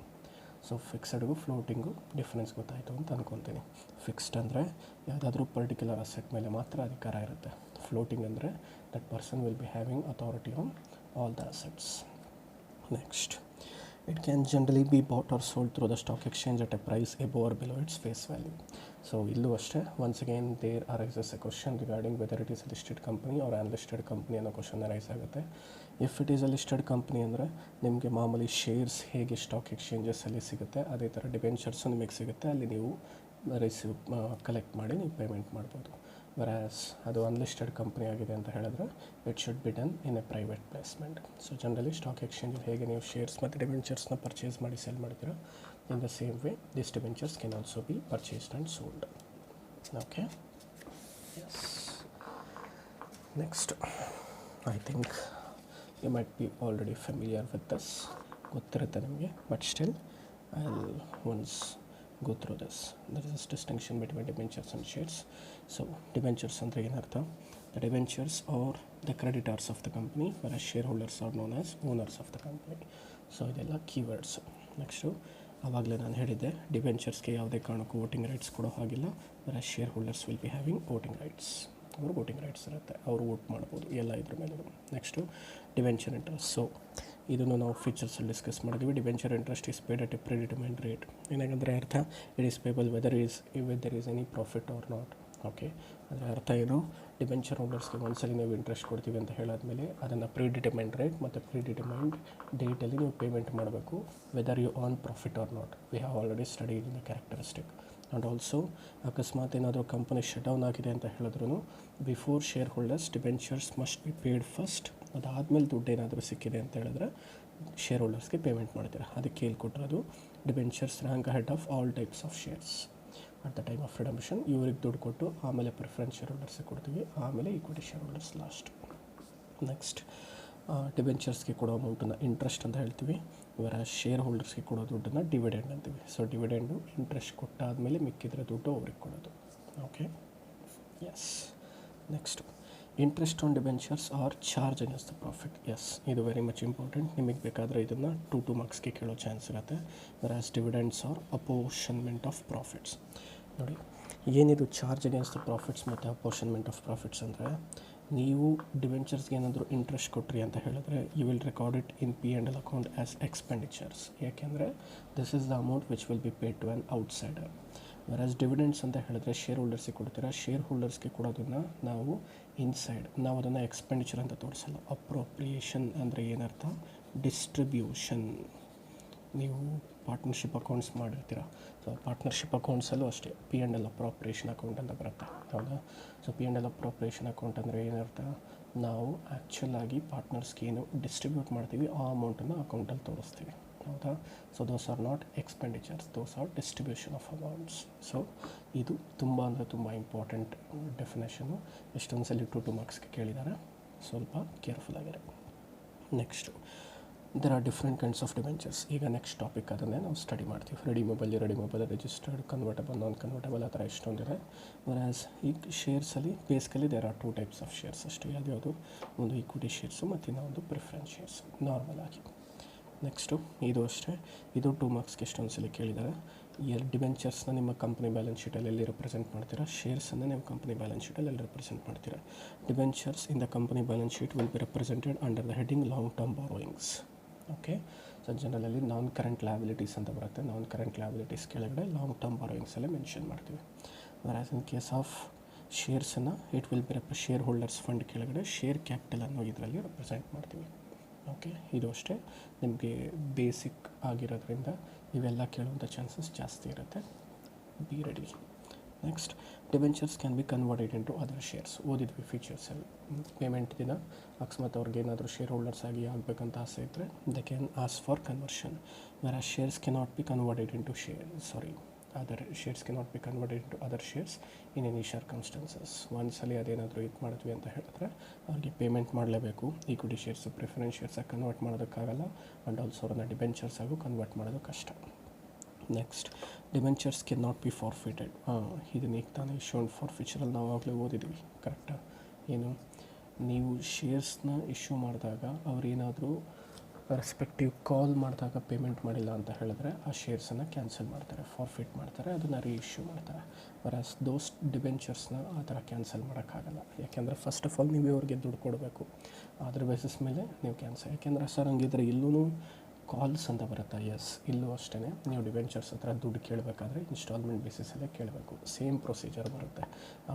ಸೊ ಫಿಕ್ಸಡ್ಗೂ ಫ್ಲೋಟಿಂಗು ಡಿಫ್ರೆನ್ಸ್ ಗೊತ್ತಾಯಿತು ಅಂತ ಅಂದ್ಕೊತೀನಿ. ಫಿಕ್ಸ್ಡ್ ಅಂದರೆ ಯಾವುದಾದ್ರೂ ಪರ್ಟಿಕ್ಯುಲರ್ ಅಸೆಟ್ ಮೇಲೆ ಮಾತ್ರ ಅಧಿಕಾರ ಇರುತ್ತೆ. ಫ್ಲೋಟಿಂಗ್ ಅಂದರೆ that person will be having authority on all the assets. Next, it can generally be bought or sold through the stock exchange at a price above or below its face value. So ಇಲ್ಲೂ ಅಷ್ಟೇ, once again there arises a question regarding whether it is a listed company or unlisted company ಅನ್ನೋ ಕ್ವಶನ್ ರೈಸ್ ಆಗುತ್ತೆ. If it is a listed company ಅಂದರೆ ನಿಮಗೆ ಮಾಮೂಲಿ ಶೇರ್ಸ್ ಹೇಗೆ ಸ್ಟಾಕ್ ಎಕ್ಸ್ಚೇಂಜಸಲ್ಲಿ ಸಿಗುತ್ತೆ ಅದೇ ಥರ ಡಿಬೆಂಚರ್ಸು ನಿಮಗೆ ಸಿಗುತ್ತೆ, ಅಲ್ಲಿ ನೀವು ಕಲೆಕ್ಟ್ ಮಾಡಿ ನೀವು ಪೇಮೆಂಟ್ ಮಾಡ್ಬೋದು. ವೆರಾಸ್ ಅದು ಅನ್ಲಿಸ್ಟೆಡ್ ಕಂಪ್ನಿ ಆಗಿದೆ ಅಂತ ಹೇಳಿದ್ರೆ it should be done in a private placement. So generally stock ಎಕ್ಸ್ಚೇಂಜಲ್ಲಿ ಹೇಗೆ ನೀವು ಶೇರ್ಸ್ ಮತ್ತು ಡಿಬೆಂಚರ್ಸ್ನ ಪರ್ಚೇಸ್ ಮಾಡಿ ಸೆಲ್ ಮಾಡ್ತೀರಾ, in the same way this debentures can also be purchased and sold. Okay, yes. Next, I think you might be already familiar with this, ಗೊತ್ತಿರುತ್ತೆ ನಿಮಗೆ, but still I will once go through this. There is a distinction between debentures and shares. So debentures ಅಂದರೆ ಏನರ್ಥ? The debentures are the creditors of the company, whereas shareholders are known as owners of the company. So ಇದೆಲ್ಲ ಕೀವರ್ಡ್ಸ್. ನೆಕ್ಸ್ಟು, ಆವಾಗಲೇ ನಾನು ಹೇಳಿದ್ದೆ ಡಿಬೆಂಚರ್ಸ್ಗೆ ಯಾವುದೇ ಕಾರಣಕ್ಕೂ ವೋಟಿಂಗ್ ರೈಟ್ಸ್ ಕೊಡೋ ಹಾಗಿಲ್ಲ, whereas shareholders will be having voting rights. ಅವರು ವೋಟಿಂಗ್ ರೈಟ್ಸ್ ಇರುತ್ತೆ, ಅವರು ವೋಟ್ ಮಾಡ್ಬೋದು ಎಲ್ಲ ಇದ್ರ ಮೇಲೆ. Next, debenture interest. ಸೊ ಇದನ್ನು ನಾವು ಫೀಚರ್ಸಲ್ಲಿ ಡಿಸ್ಕಸ್ ಮಾಡಿದ್ವಿ. Debenture interest is paid at a predetermined rate. ಏನಾಗಂದರೆ ಅರ್ಥ, it is payable whether is any profit or not. Okay, ಅದರ ಅರ್ಥ ಏನು, ಡಿಬೆಂಚರ್ ಹೋಲ್ಡರ್ಸ್ಗೆ ಒಂದ್ಸಲಿ ನೀವು ಇಂಟ್ರೆಸ್ಟ್ ಕೊಡ್ತೀವಿ ಅಂತ ಹೇಳಾದ್ಮೇಲೆ ಅದನ್ನು ಪ್ರಿಡಿಟರ್ಮೈನ್ಡ್ ರೇಟ್ ಮತ್ತು ಪ್ರಿಡಿಟರ್ಮೈನ್ಡ್ ಡೇಟಲ್ಲಿ ನೀವು ಪೇಮೆಂಟ್ ಮಾಡಬೇಕು, whether you on profit or not. We have already studied in the characteristic. And also ಅಕಸ್ಮಾತ್ ಏನಾದರೂ ಕಂಪನಿ ಶಟ್ ಡೌನ್ ಆಗಿದೆ ಅಂತ ಹೇಳಿದ್ರು before share holders debentures must be paid first. ಅದಾದಮೇಲೆ ದುಡ್ಡು ಏನಾದರೂ ಸಿಕ್ಕಿದೆ ಅಂತ ಹೇಳಿದ್ರೆ ಶೇರ್ ಹೋಲ್ಡರ್ಸ್ಗೆ ಪೇಮೆಂಟ್ ಮಾಡ್ತೀರಾ. ಅದಕ್ಕೆ ಹೇಳ್ಕೊಟ್ಟಿರೋದು debentures rank ahead of all types of shares at the time of redemption. ಇವ್ರಿಗೆ ದುಡ್ಡು ಕೊಟ್ಟು ಆಮೇಲೆ ಪ್ರಿಫರೆನ್ಸ್ ಶೇರ್ ಹೋಲ್ಡರ್ಸ್ಗೆ ಕೊಡ್ತೀವಿ, ಆಮೇಲೆ equity share holders last. Next, ಡಿಬೆಂಚರ್ಸ್ಗೆ ಕೊಡೋ ಅಮೌಂಟನ್ನು ಇಂಟ್ರೆಸ್ಟ್ ಅಂತ ಹೇಳ್ತೀವಿ, ವೆರಾಸ್ ಶೇರ್ ಹೋಲ್ಡರ್ಸ್ಗೆ ಕೊಡೋ ದುಡ್ಡನ್ನು ಡಿವಿಡೆಂಡ್ ಅಂತೀವಿ. ಸೊ ಡಿವಿಡೆಂಡು ಇಂಟ್ರೆಸ್ಟ್ ಕೊಟ್ಟಾದಮೇಲೆ ಮಿಕ್ಕಿದ್ರೆ ದುಡ್ಡು ಅವ್ರಿಗೆ ಕೊಡೋದು. Okay, yes. Next, interest on debentures are charge against the profit. Yes, ಇದು ವೆರಿ ಮಚ್ ಇಂಪಾರ್ಟೆಂಟ್. ನಿಮಗೆ ಬೇಕಾದರೆ ಇದನ್ನು 2 ಮಾರ್ಕ್ಸ್ಗೆ ಕೇಳೋ ಚಾನ್ಸ್ ಇರುತ್ತೆ. Whereas dividends are apportionment of profits. ನೋಡಿ, ಏನಿದು ಚಾರ್ಜ್ ಅಗೇನ್ಸ್ಟ್ ದ ಪ್ರಾಫಿಟ್ಸ್ ಮತ್ತು ಅಪೋರ್ಷನ್ಮೆಂಟ್ ಆಫ್ ಪ್ರಾಫಿಟ್ಸ್ ಅಂದರೆ, ನೀವು ಡಿಬೆಂಚರ್ಸ್ಗೆ ಏನಾದರೂ ಇಂಟ್ರೆಸ್ಟ್ ಕೊಟ್ರಿ ಅಂತ ಹೇಳಿದ್ರೆ you will record it in P&L account as expenditures. ಯಾಕೆಂದರೆ this is the amount which will be paid to an outsider. Whereas dividends ಅಂತ ಹೇಳಿದ್ರೆ ಶೇರ್ ಹೋಲ್ಡರ್ಸ್ಗೆ ಕೊಡ್ತೀರಾ, ಶೇರ್ ಹೋಲ್ಡರ್ಸ್ಗೆ ಕೊಡೋದನ್ನು ನಾವು ಇನ್ಸೈಡ್, ನಾವು ಅದನ್ನು ಎಕ್ಸ್ಪೆಂಡಿಚರ್ ಅಂತ ತೋರಿಸಲ್ಲ. ಅಪ್ರೋಪ್ರಿಯೇಷನ್ ಅಂದರೆ ಏನರ್ಥ, ಡಿಸ್ಟ್ರಿಬ್ಯೂಷನ್. ನೀವು ಪಾರ್ಟ್ನರ್ಶಿಪ್ ಅಕೌಂಟ್ಸ್ ಮಾಡಿರ್ತೀರ, ಸೊ ಪಾರ್ಟ್ನರ್ಶಿಪ್ ಅಕೌಂಟ್ಸಲ್ಲೂ ಅಷ್ಟೇ P&L ಅಪ್ರೋಪ್ರಿಯೇಷನ್ ಅಕೌಂಟ್ ಅಂತ ಬರುತ್ತೆ, ಹೌದಾ? ಸೊ P&L ಅಪ್ರೋಪ್ರಿಯೇಷನ್ ಅಕೌಂಟ್ ಅಂದರೆ ಏನರ್ಥ, ನಾವು ಆ್ಯಕ್ಚುಲಾಗಿ ಪಾರ್ಟ್ನರ್ಸ್ಗೆ ಏನು ಡಿಸ್ಟ್ರಿಬ್ಯೂಟ್ ಮಾಡ್ತೀವಿ ಆ ಅಮೌಂಟನ್ನು ಅಕೌಂಟಲ್ಲಿ ತೋರಿಸ್ತೀವಿ, ಹೌದಾ? So those are not expenditures, those are distribution of amounts. So ಇದು ತುಂಬ ಅಂದರೆ ತುಂಬ ಇಂಪಾರ್ಟೆಂಟ್ ಡೆಫಿನೇಷನ್ನು. ಎಷ್ಟೊಂದು ಸಲ 2 ಮಾರ್ಕ್ಸ್ಗೆ ಕೇಳಿದ್ದಾರೆ, ಸ್ವಲ್ಪ ಕೇರ್ಫುಲ್ ಆಗಿರಿ. Next, there are different kinds of debentures. ಈಗ ನೆಕ್ಸ್ಟ್ ಟಾಪಿಕ್ ಅದನ್ನೇ ನಾವು ಸ್ಟಡಿ ಮಾಡ್ತೀವಿ. Redeemable, registered, convertible, non convertible, ಆ ಥರ ಎಷ್ಟೊಂದಿದೆ. ವೆರಾಸ್ ಈಗ ಶೇರ್ಸಲ್ಲಿ basically there are 2 types of shares ಅಷ್ಟೇ. ಯಾವ್ದು, ಒಂದು ಈಕ್ವಿಟಿ ಶೇರ್ಸು ಮತ್ತು ಇನ್ನೊಂದು ಪ್ರಿಫರೆನ್ಸ್ ಶೇರ್ಸ್ ನಾರ್ಮಲ್ ಆಗಿ. ನೆಕ್ಸ್ಟು, ಇದು ಅಷ್ಟೇ, ಇದು 2 ಮಾರ್ಕ್ಸ್ಗೆ ಎಷ್ಟೊಂದು ಸಲ ಕೇಳಿದ್ದಾರೆ. ಡಿಬೆಂಚರ್ಸ್ನ ನಿಮ್ಮ ಕಂಪ್ನಿ ಬ್ಯಾಲೆನ್ಸ್ ಶೀಟಲ್ಲಿ ಎಲ್ಲಿ ರೆಪ್ರೆಸೆಂಟ್ ಮಾಡ್ತೀರಾ, ಶೇರ್ಸನ್ನು ನಿಮ್ಮ ಕಂಪ್ನಿ ಬ್ಯಾಲೆನ್ಸ್ ಶೀಟಲ್ಲಿ ಎಲ್ಲಿ ರೆಪ್ರೆಸೆಂಟ್ ಮಾಡ್ತೀರಾ. Debentures in the company balance sheet will be represented under the heading long term borrowings. Okay, so generally non current liabilities ಅಂತ ಬರುತ್ತೆ. ನಾನ್ ಕರೆಂಟ್ ಲಯಬಿಲಿಟೀಸ್ ಕೆಳಗಡೆ ಲಾಂಗ್ ಟರ್ಮ್ ಬಾರೋಯಿಂಗ್ಸಲ್ಲೇ ಮೆನ್ಷನ್ ಮಾಡ್ತೀವಿ. ವೆರಾಸ್ ಇನ್ ಕೇಸ್ ಆಫ್ ಶೇರ್ಸನ್ನು it will be share holders fund ಕೆಳಗಡೆ ಶೇರ್ ಕ್ಯಾಪಿಟಲ್ ಅನ್ನೋ ಇದರಲ್ಲಿ ರೆಪ್ರೆಸೆಂಟ್ ಮಾಡ್ತೀವಿ. ಓಕೆ, ಇದು ಅಷ್ಟೇ, ನಿಮಗೆ ಬೇಸಿಕ್ ಆಗಿರೋದ್ರಿಂದ ಇವೆಲ್ಲ ಕೇಳುವಂಥ ಚಾನ್ಸಸ್ ಜಾಸ್ತಿ ಇರುತ್ತೆ, be ready. Next, debentures can be converted into other shares. ಓದಿದ್ವಿ ಫೀಚರ್ಸಲ್ಲಿ. ಪೇಮೆಂಟ್ ದಿನ ಅಕಸ್ಮಾತ್ ಅವ್ರಿಗೆ ಏನಾದರೂ ಶೇರ್ ಹೋಲ್ಡರ್ಸ್ ಆಗಿ ಆಗಬೇಕಂತ ಆಸೆ ಇದ್ದರೆ they can ask for conversion. Whereas shares cannot be converted into other shares cannot be converted into other shares in any circumstances. ಒಂದ್ಸಲಿ ಅದೇನಾದರೂ ಇದು ಮಾಡಿದ್ವಿ ಅಂತ ಹೇಳಿದ್ರೆ ಅವ್ರಿಗೆ ಪೇಮೆಂಟ್ ಮಾಡಲೇಬೇಕು. ಈಕ್ವಿಟಿ ಶೇರ್ಸು ಪ್ರಿಫರೆನ್ಸ್ ಶೇರ್ಸಾಗಿ ಕನ್ವರ್ಟ್ ಮಾಡೋದಕ್ಕಾಗಲ್ಲ, ಆ್ಯಂಡ್ ಆಲ್ಸೋ ಅವ್ರನ್ನ ಡಿಬೆಂಚರ್ಸ್ ಆಗು ಕನ್ವರ್ಟ್ ಮಾಡೋದು ಕಷ್ಟ. Next, debentures can not be forfeited. ಇದನ್ನ ಈಗ ತಾನೇ ಇಶ್ಯೂನ್ ಫಾರ್ಫಿಚರಲ್ಲಿ ನಾವು ಆಗಲೇ ಓದಿದ್ವಿ, ಕರೆಕ್ಟಾ? ಏನು, ನೀವು ಶೇರ್ಸ್ನ ಇಶ್ಯೂ ಮಾಡಿದಾಗ ಅವ್ರೇನಾದರೂ ರೆಸ್ಪೆಕ್ಟಿವ್ ಕಾಲ್ ಮಾಡಿದಾಗ ಪೇಮೆಂಟ್ ಮಾಡಿಲ್ಲ ಅಂತ ಹೇಳಿದ್ರೆ ಆ ಶೇರ್ಸನ್ನು ಕ್ಯಾನ್ಸಲ್ ಮಾಡ್ತಾರೆ, ಫಾರ್ಫಿಟ್ ಮಾಡ್ತಾರೆ, ಅದನ್ನು ರೀಇಶ್ಯೂ ಮಾಡ್ತಾರೆ. ವರಾಸ್ ದೋಸ್ ಡಿಬೆಂಚರ್ಸ್ನ ಆ ಥರ ಕ್ಯಾನ್ಸಲ್ ಮಾಡೋಕ್ಕಾಗಲ್ಲ. ಯಾಕೆಂದರೆ ಫಸ್ಟ್ ಆಫ್ ಆಲ್ ನೀವು ಅವ್ರಿಗೆ ದುಡ್ಡು ಕೊಡಬೇಕು, ಅದ್ರ ಬೇಸಿಸ್ ಮೇಲೆ ನೀವು ಕ್ಯಾನ್ಸಲ್. ಯಾಕೆಂದರೆ ಸರ್ ಹಂಗಿದ್ರೆ ಇಲ್ಲೂ ಕಾಲ್ಸ್ ಅಂತ ಬರುತ್ತೆ. ಎಸ್, ಇಲ್ಲೂ ಅಷ್ಟೇ ನೀವು ಡಿಬೆಂಚರ್ಸ್ ಹತ್ರ ದುಡ್ಡು ಕೇಳಬೇಕಾದ್ರೆ ಇನ್ಸ್ಟಾಲ್ಮೆಂಟ್ ಬೇಸಿಸಲ್ಲೇ ಕೇಳಬೇಕು. ಸೇಮ್ ಪ್ರೊಸೀಜರ್ ಬರುತ್ತೆ.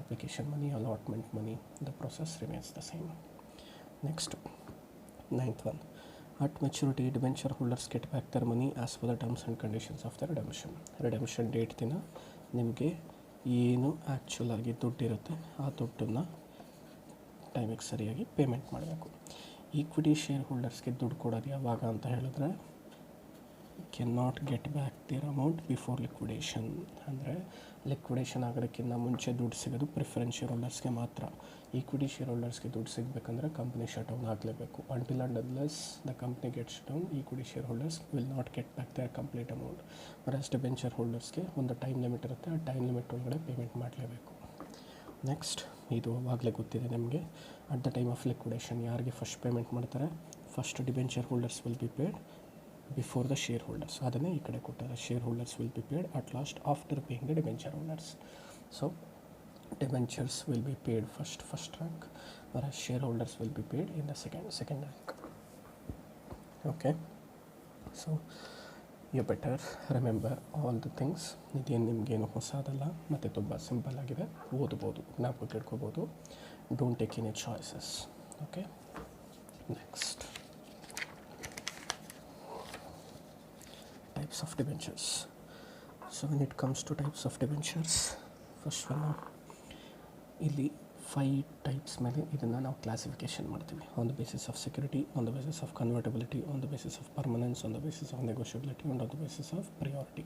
Application money, allotment money, the process remains the same. Next 9th one. At maturity, debenture holders get back their money as per the terms and conditions of the redemption. Redemption date ದಿನ ನಿಮಗೆ ಏನು ಆ್ಯಕ್ಚುಲಾಗಿ ದುಡ್ಡಿರುತ್ತೆ ಆ ದುಡ್ಡನ್ನು ಟೈಮಿಗೆ ಸರಿಯಾಗಿ ಪೇಮೆಂಟ್ ಮಾಡಬೇಕು. ಈಕ್ವಿಟಿ ಶೇರ್ ಹೋಲ್ಡರ್ಸ್ಗೆ ದುಡ್ಡು ಕೊಡೋದು ಯಾವಾಗ ಅಂತ ಹೇಳಿದ್ರೆ can not get back their amount before liquidation. ಅಂದರೆ ಲಿಕ್ವಿಡೇಷನ್ ಆಗೋದಕ್ಕಿಂತ ಮುಂಚೆ ದುಡ್ಡು ಸಿಗೋದು ಪ್ರಿಫರೆನ್ಸ್ ಶೇರ್ ಹೋಲ್ಡರ್ಸ್ಗೆ ಮಾತ್ರ. ಈಕ್ವಿಟಿ ಶೇರ್ ಹೋಲ್ಡರ್ಸ್ಗೆ ದುಡ್ಡು ಸಿಗಬೇಕಂದ್ರೆ ಕಂಪ್ನಿ ಶಟ್ ಡೌನ್ ಆಗಲೇಬೇಕು. Until and unless the company get shut down, equity share holders will not get back their complete amount. Whereas debenture ಹೋಲ್ಡರ್ಸ್ಗೆ ಒಂದು ಟೈಮ್ ಲಿಮಿಟ್ ಇರುತ್ತೆ, ಆ ಟೈಮ್ ಲಿಮಿಟ್ ಒಳಗಡೆ ಪೇಮೆಂಟ್ ಮಾಡಲೇಬೇಕು. ನೆಕ್ಸ್ಟ್, ಇದು ಆವಾಗಲೇ ಗೊತ್ತಿದೆ ನಿಮಗೆ. At the time of liquidation ಯಾರಿಗೆ ಫಸ್ಟ್ ಪೇಮೆಂಟ್ ಮಾಡ್ತಾರೆ? First debenture holders will be paid before the shareholders. ಅದನ್ನೇ ಈ ಕಡೆ ಕೊಟ್ಟಾರೆ. Shareholders will be paid at last after paying the debenture holders. So debentures will be paid first rank, whereas shareholders will be paid in the second rank. Okay, so you better remember all the things. ಇದೇನು ನಿಮಗೇನು ಹೊಸದಲ್ಲ ಮತ್ತು ತುಂಬ ಸಿಂಪಲ್ ಆಗಿದೆ, ಓದ್ಬೋದು, ಜ್ಞಾಪಕ ಇಟ್ಕೋಬೋದು. Don't take any choices. Okay, next types of debentures. So when it comes to types of debentures, first one, ಇಲ್ಲಿ 5 ಟೈಪ್ಸ್ ಮೇಲೆ ಇದನ್ನು ನಾವು ಕ್ಲಾಸಿಫಿಕೇಷನ್ ಮಾಡ್ತೀವಿ. On the basis of security, on the basis of convertibility, on the basis of permanence, on the basis of negotiability, on the basis of priority.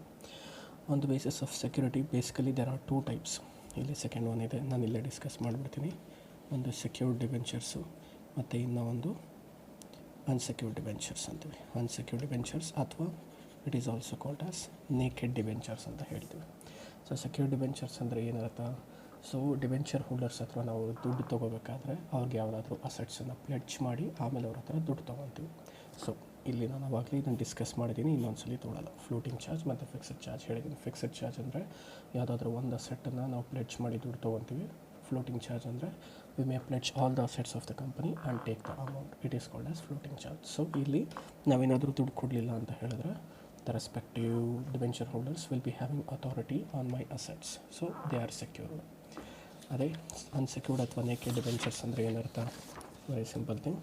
On the basis of security basically there are 2 types. ಇಲ್ಲಿ ಸೆಕೆಂಡ್ ಒನ್ ಇದೆ, ನಾನು ಇಲ್ಲೇ ಡಿಸ್ಕಸ್ ಮಾಡಿಬಿಡ್ತೀನಿ. ಒಂದು ಸೆಕ್ಯೂರ್ಡ್ ಡಿಬೆಂಚರ್ಸು ಮತ್ತು ಇನ್ನೂ ಒಂದು ಅನ್ಸೆಕ್ಯೂರ್ಡ್ ಡಿಬೆಂಚರ್ಸ್ ಅಂತೀವಿ. ಅನ್ಸೆಕ್ಯೂರ್ಡ್ ಡಿಬೆಂಚರ್ಸ್ ಅಥವಾ it is also called as naked debentures ಅಂತ ಹೇಳ್ತೀವಿ. ಸೊ ಸೆಕ್ಯೂರ್ಡ್ ಡಿಬೆಂಚರ್ಸ್ ಅಂದರೆ ಏನರ್ಥ? ಸೊ ಡಿಬೆಂಚರ್ ಹೋಲ್ಡರ್ಸ್ ಹತ್ರ ನಾವು ದುಡ್ಡು ತೊಗೋಬೇಕಾದ್ರೆ ಅವ್ರಿಗೆ ಯಾವುದಾದ್ರೂ ಅಸೆಟ್ಸನ್ನು ಪ್ಲೆಡ್ಜ್ ಮಾಡಿ ಆಮೇಲೆ ಅವ್ರ ಹತ್ರ ದುಡ್ಡು ತೊಗೊತೀವಿ. ಸೊ ಇಲ್ಲಿ ನಾನು ಆವಾಗಲೇ ಇದನ್ನು ಡಿಸ್ಕಸ್ ಮಾಡಿದ್ದೀನಿ, ಇನ್ನೊಂದ್ಸಲಿ ತೊಗೊಳ್ಳಲ್ಲ. ಫ್ಲೋಟಿಂಗ್ ಚಾರ್ಜ್ ಮತ್ತು ಫಿಕ್ಸೆಡ್ ಚಾರ್ಜ್ ಹೇಳಿದ್ದೀನಿ. ಫಿಕ್ಸೆಡ್ ಚಾರ್ಜ್ ಅಂದರೆ ಯಾವುದಾದ್ರೂ ಒಂದು ಅಸೆಟ್ಟನ್ನು ನಾವು ಪ್ಲೆಡ್ಜ್ ಮಾಡಿ ದುಡ್ಡು ತೊಗೊತೀವಿ. ಫ್ಲೋಟಿಂಗ್ ಚಾರ್ಜ್ ಅಂದರೆ we may pledge all the assets of the company and take the amount. It is called as floating charge. So ಇಲ್ಲಿ ನಾವೇನಾದರೂ ದುಡ್ಡು ಕೊಡಲಿಲ್ಲ ಅಂತ ಹೇಳಿದ್ರೆ the respective debenture holders will be having authority on my assets, so they are secured. ಅದೇ ಅನ್ಸೆಕ್ಯೂರ್ಡ್ ಅಥವಾ ನೇಕೆಡ್ ಡಿಬೆಂಚರ್ಸ್ ಅಂದರೆ ಏನರ್ಥ? Very simple thing.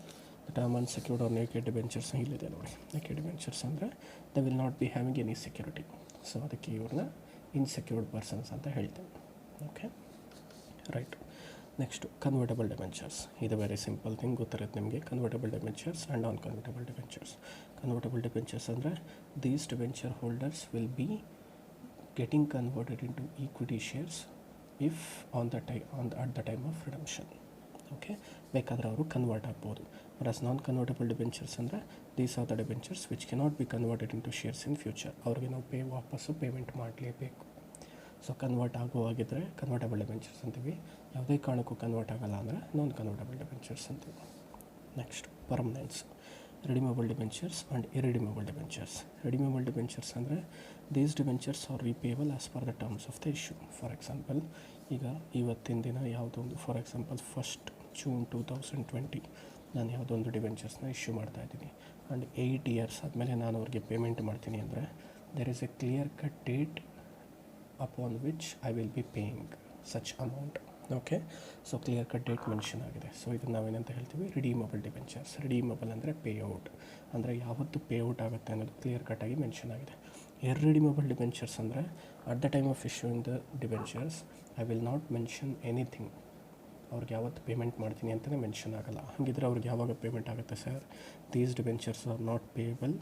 The term unsecured or naked debentures ಇಲ್ಲಿದೆ ನೋಡಿ. ನೇಕೆಡ್ ಡಿಬೆಂಚರ್ಸ್ ಅಂದರೆ they will not be having any security. So ಅದಕ್ಕೆ ಇವ್ರನ್ನ ಇನ್ಸೆಕ್ಯೂರ್ಡ್ ಪರ್ಸನ್ಸ್ ಅಂತ ಹೇಳ್ತೇವೆ. Okay, right. Next convertible debentures. ಇದು ವೆರಿ ಸಿಂಪಲ್ ಥಿಂಗ್, ಗೊತ್ತಿರುತ್ತೆ ನಿಮಗೆ. Convertible debentures and non convertible debentures. Convertible debentures ಅಂದರೆ these debenture holders will be getting converted into equity shares if at the time of redemption. Okay, ಬೇಕಾದರೆ ಅವರು ಕನ್ವರ್ಟ್ ಆಗ್ಬೋದು. ವರಾಸ್ ನಾನ್ ಕನ್ವರ್ಟಬಲ್ ಡಿಬೆಂಚರ್ಸ್ ಅಂದರೆ these are the debentures which cannot be converted into shares in future. ಅವ್ರಿಗೆ ನಾವು ವಾಪಸ್ಸು ಪೇಮೆಂಟ್ ಮಾಡಲೇಬೇಕು. ಸೊ ಕನ್ವರ್ಟ್ ಆಗುವಾಗಿದ್ದರೆ ಕನ್ವರ್ಟಬಲ್ ಡಿಬೆಂಚರ್ಸ್ ಅಂತೀವಿ. ಯಾವುದೇ ಕಾರಣಕ್ಕೂ ಕನ್ವರ್ಟ್ ಆಗೋಲ್ಲ ಅಂದರೆ ನಾನ್ ಕನ್ವರ್ಟಬಲ್ ಡಿಬೆಂಚರ್ಸ್ ಅಂತೀವಿ. Next, permanence. Redeemable debentures and irredeemable debentures. Redeemable debentures ಅಂದರೆ these debentures are repayable as per the terms of the issue. For example, ಈಗ ಇವತ್ತಿನ ದಿನ ಯಾವುದೊಂದು, ಫಾರ್ ಎಕ್ಸಾಂಪಲ್ 1st June 2020 ನಾನು ಯಾವುದೊಂದು ಡಿಬೆಂಚರ್ಸ್ನ ಇಶ್ಯೂ ಮಾಡ್ತಾಯಿದ್ದೀನಿ ಆ್ಯಂಡ್ 8 years ಆದಮೇಲೆ ನಾನು ಅವ್ರಿಗೆ ಪೇಮೆಂಟ್ ಮಾಡ್ತೀನಿ ಅಂದರೆ there is a clear cut date upon which I will be paying such amount. Okay, so clear cut date mention ಆಗಿದೆ. ಸೊ ಇದನ್ನು ನಾವೇನಂತ ಹೇಳ್ತೀವಿ? Redeemable debentures. ರಿಡೀಮಬಲ್ ಅಂದರೆ ಪೇಔಟ್, ಅಂದರೆ ಯಾವತ್ತು ಪೇಔಟ್ ಆಗುತ್ತೆ ಅನ್ನೋದು ಕ್ಲಿಯರ್ ಕಟ್ಟಾಗಿ ಮೆನ್ಷನ್ ಆಗಿದೆ. ಇರ್ರಿಡೀಮಬಲ್ ಡಿಬೆಂಚರ್ಸ್ ಅಂದರೆ at the time of issuing the debentures I will not mention anything. ಅವ್ರಿಗೆ ಯಾವತ್ತು ಪೇಮೆಂಟ್ ಮಾಡ್ತೀನಿ ಅಂತಲೇ ಮೆನ್ಷನ್ ಆಗೋಲ್ಲ. ಹಾಗಿದ್ರೆ ಅವ್ರಿಗೆ ಯಾವಾಗ ಪೇಮೆಂಟ್ ಆಗುತ್ತೆ sir? These debentures are not payable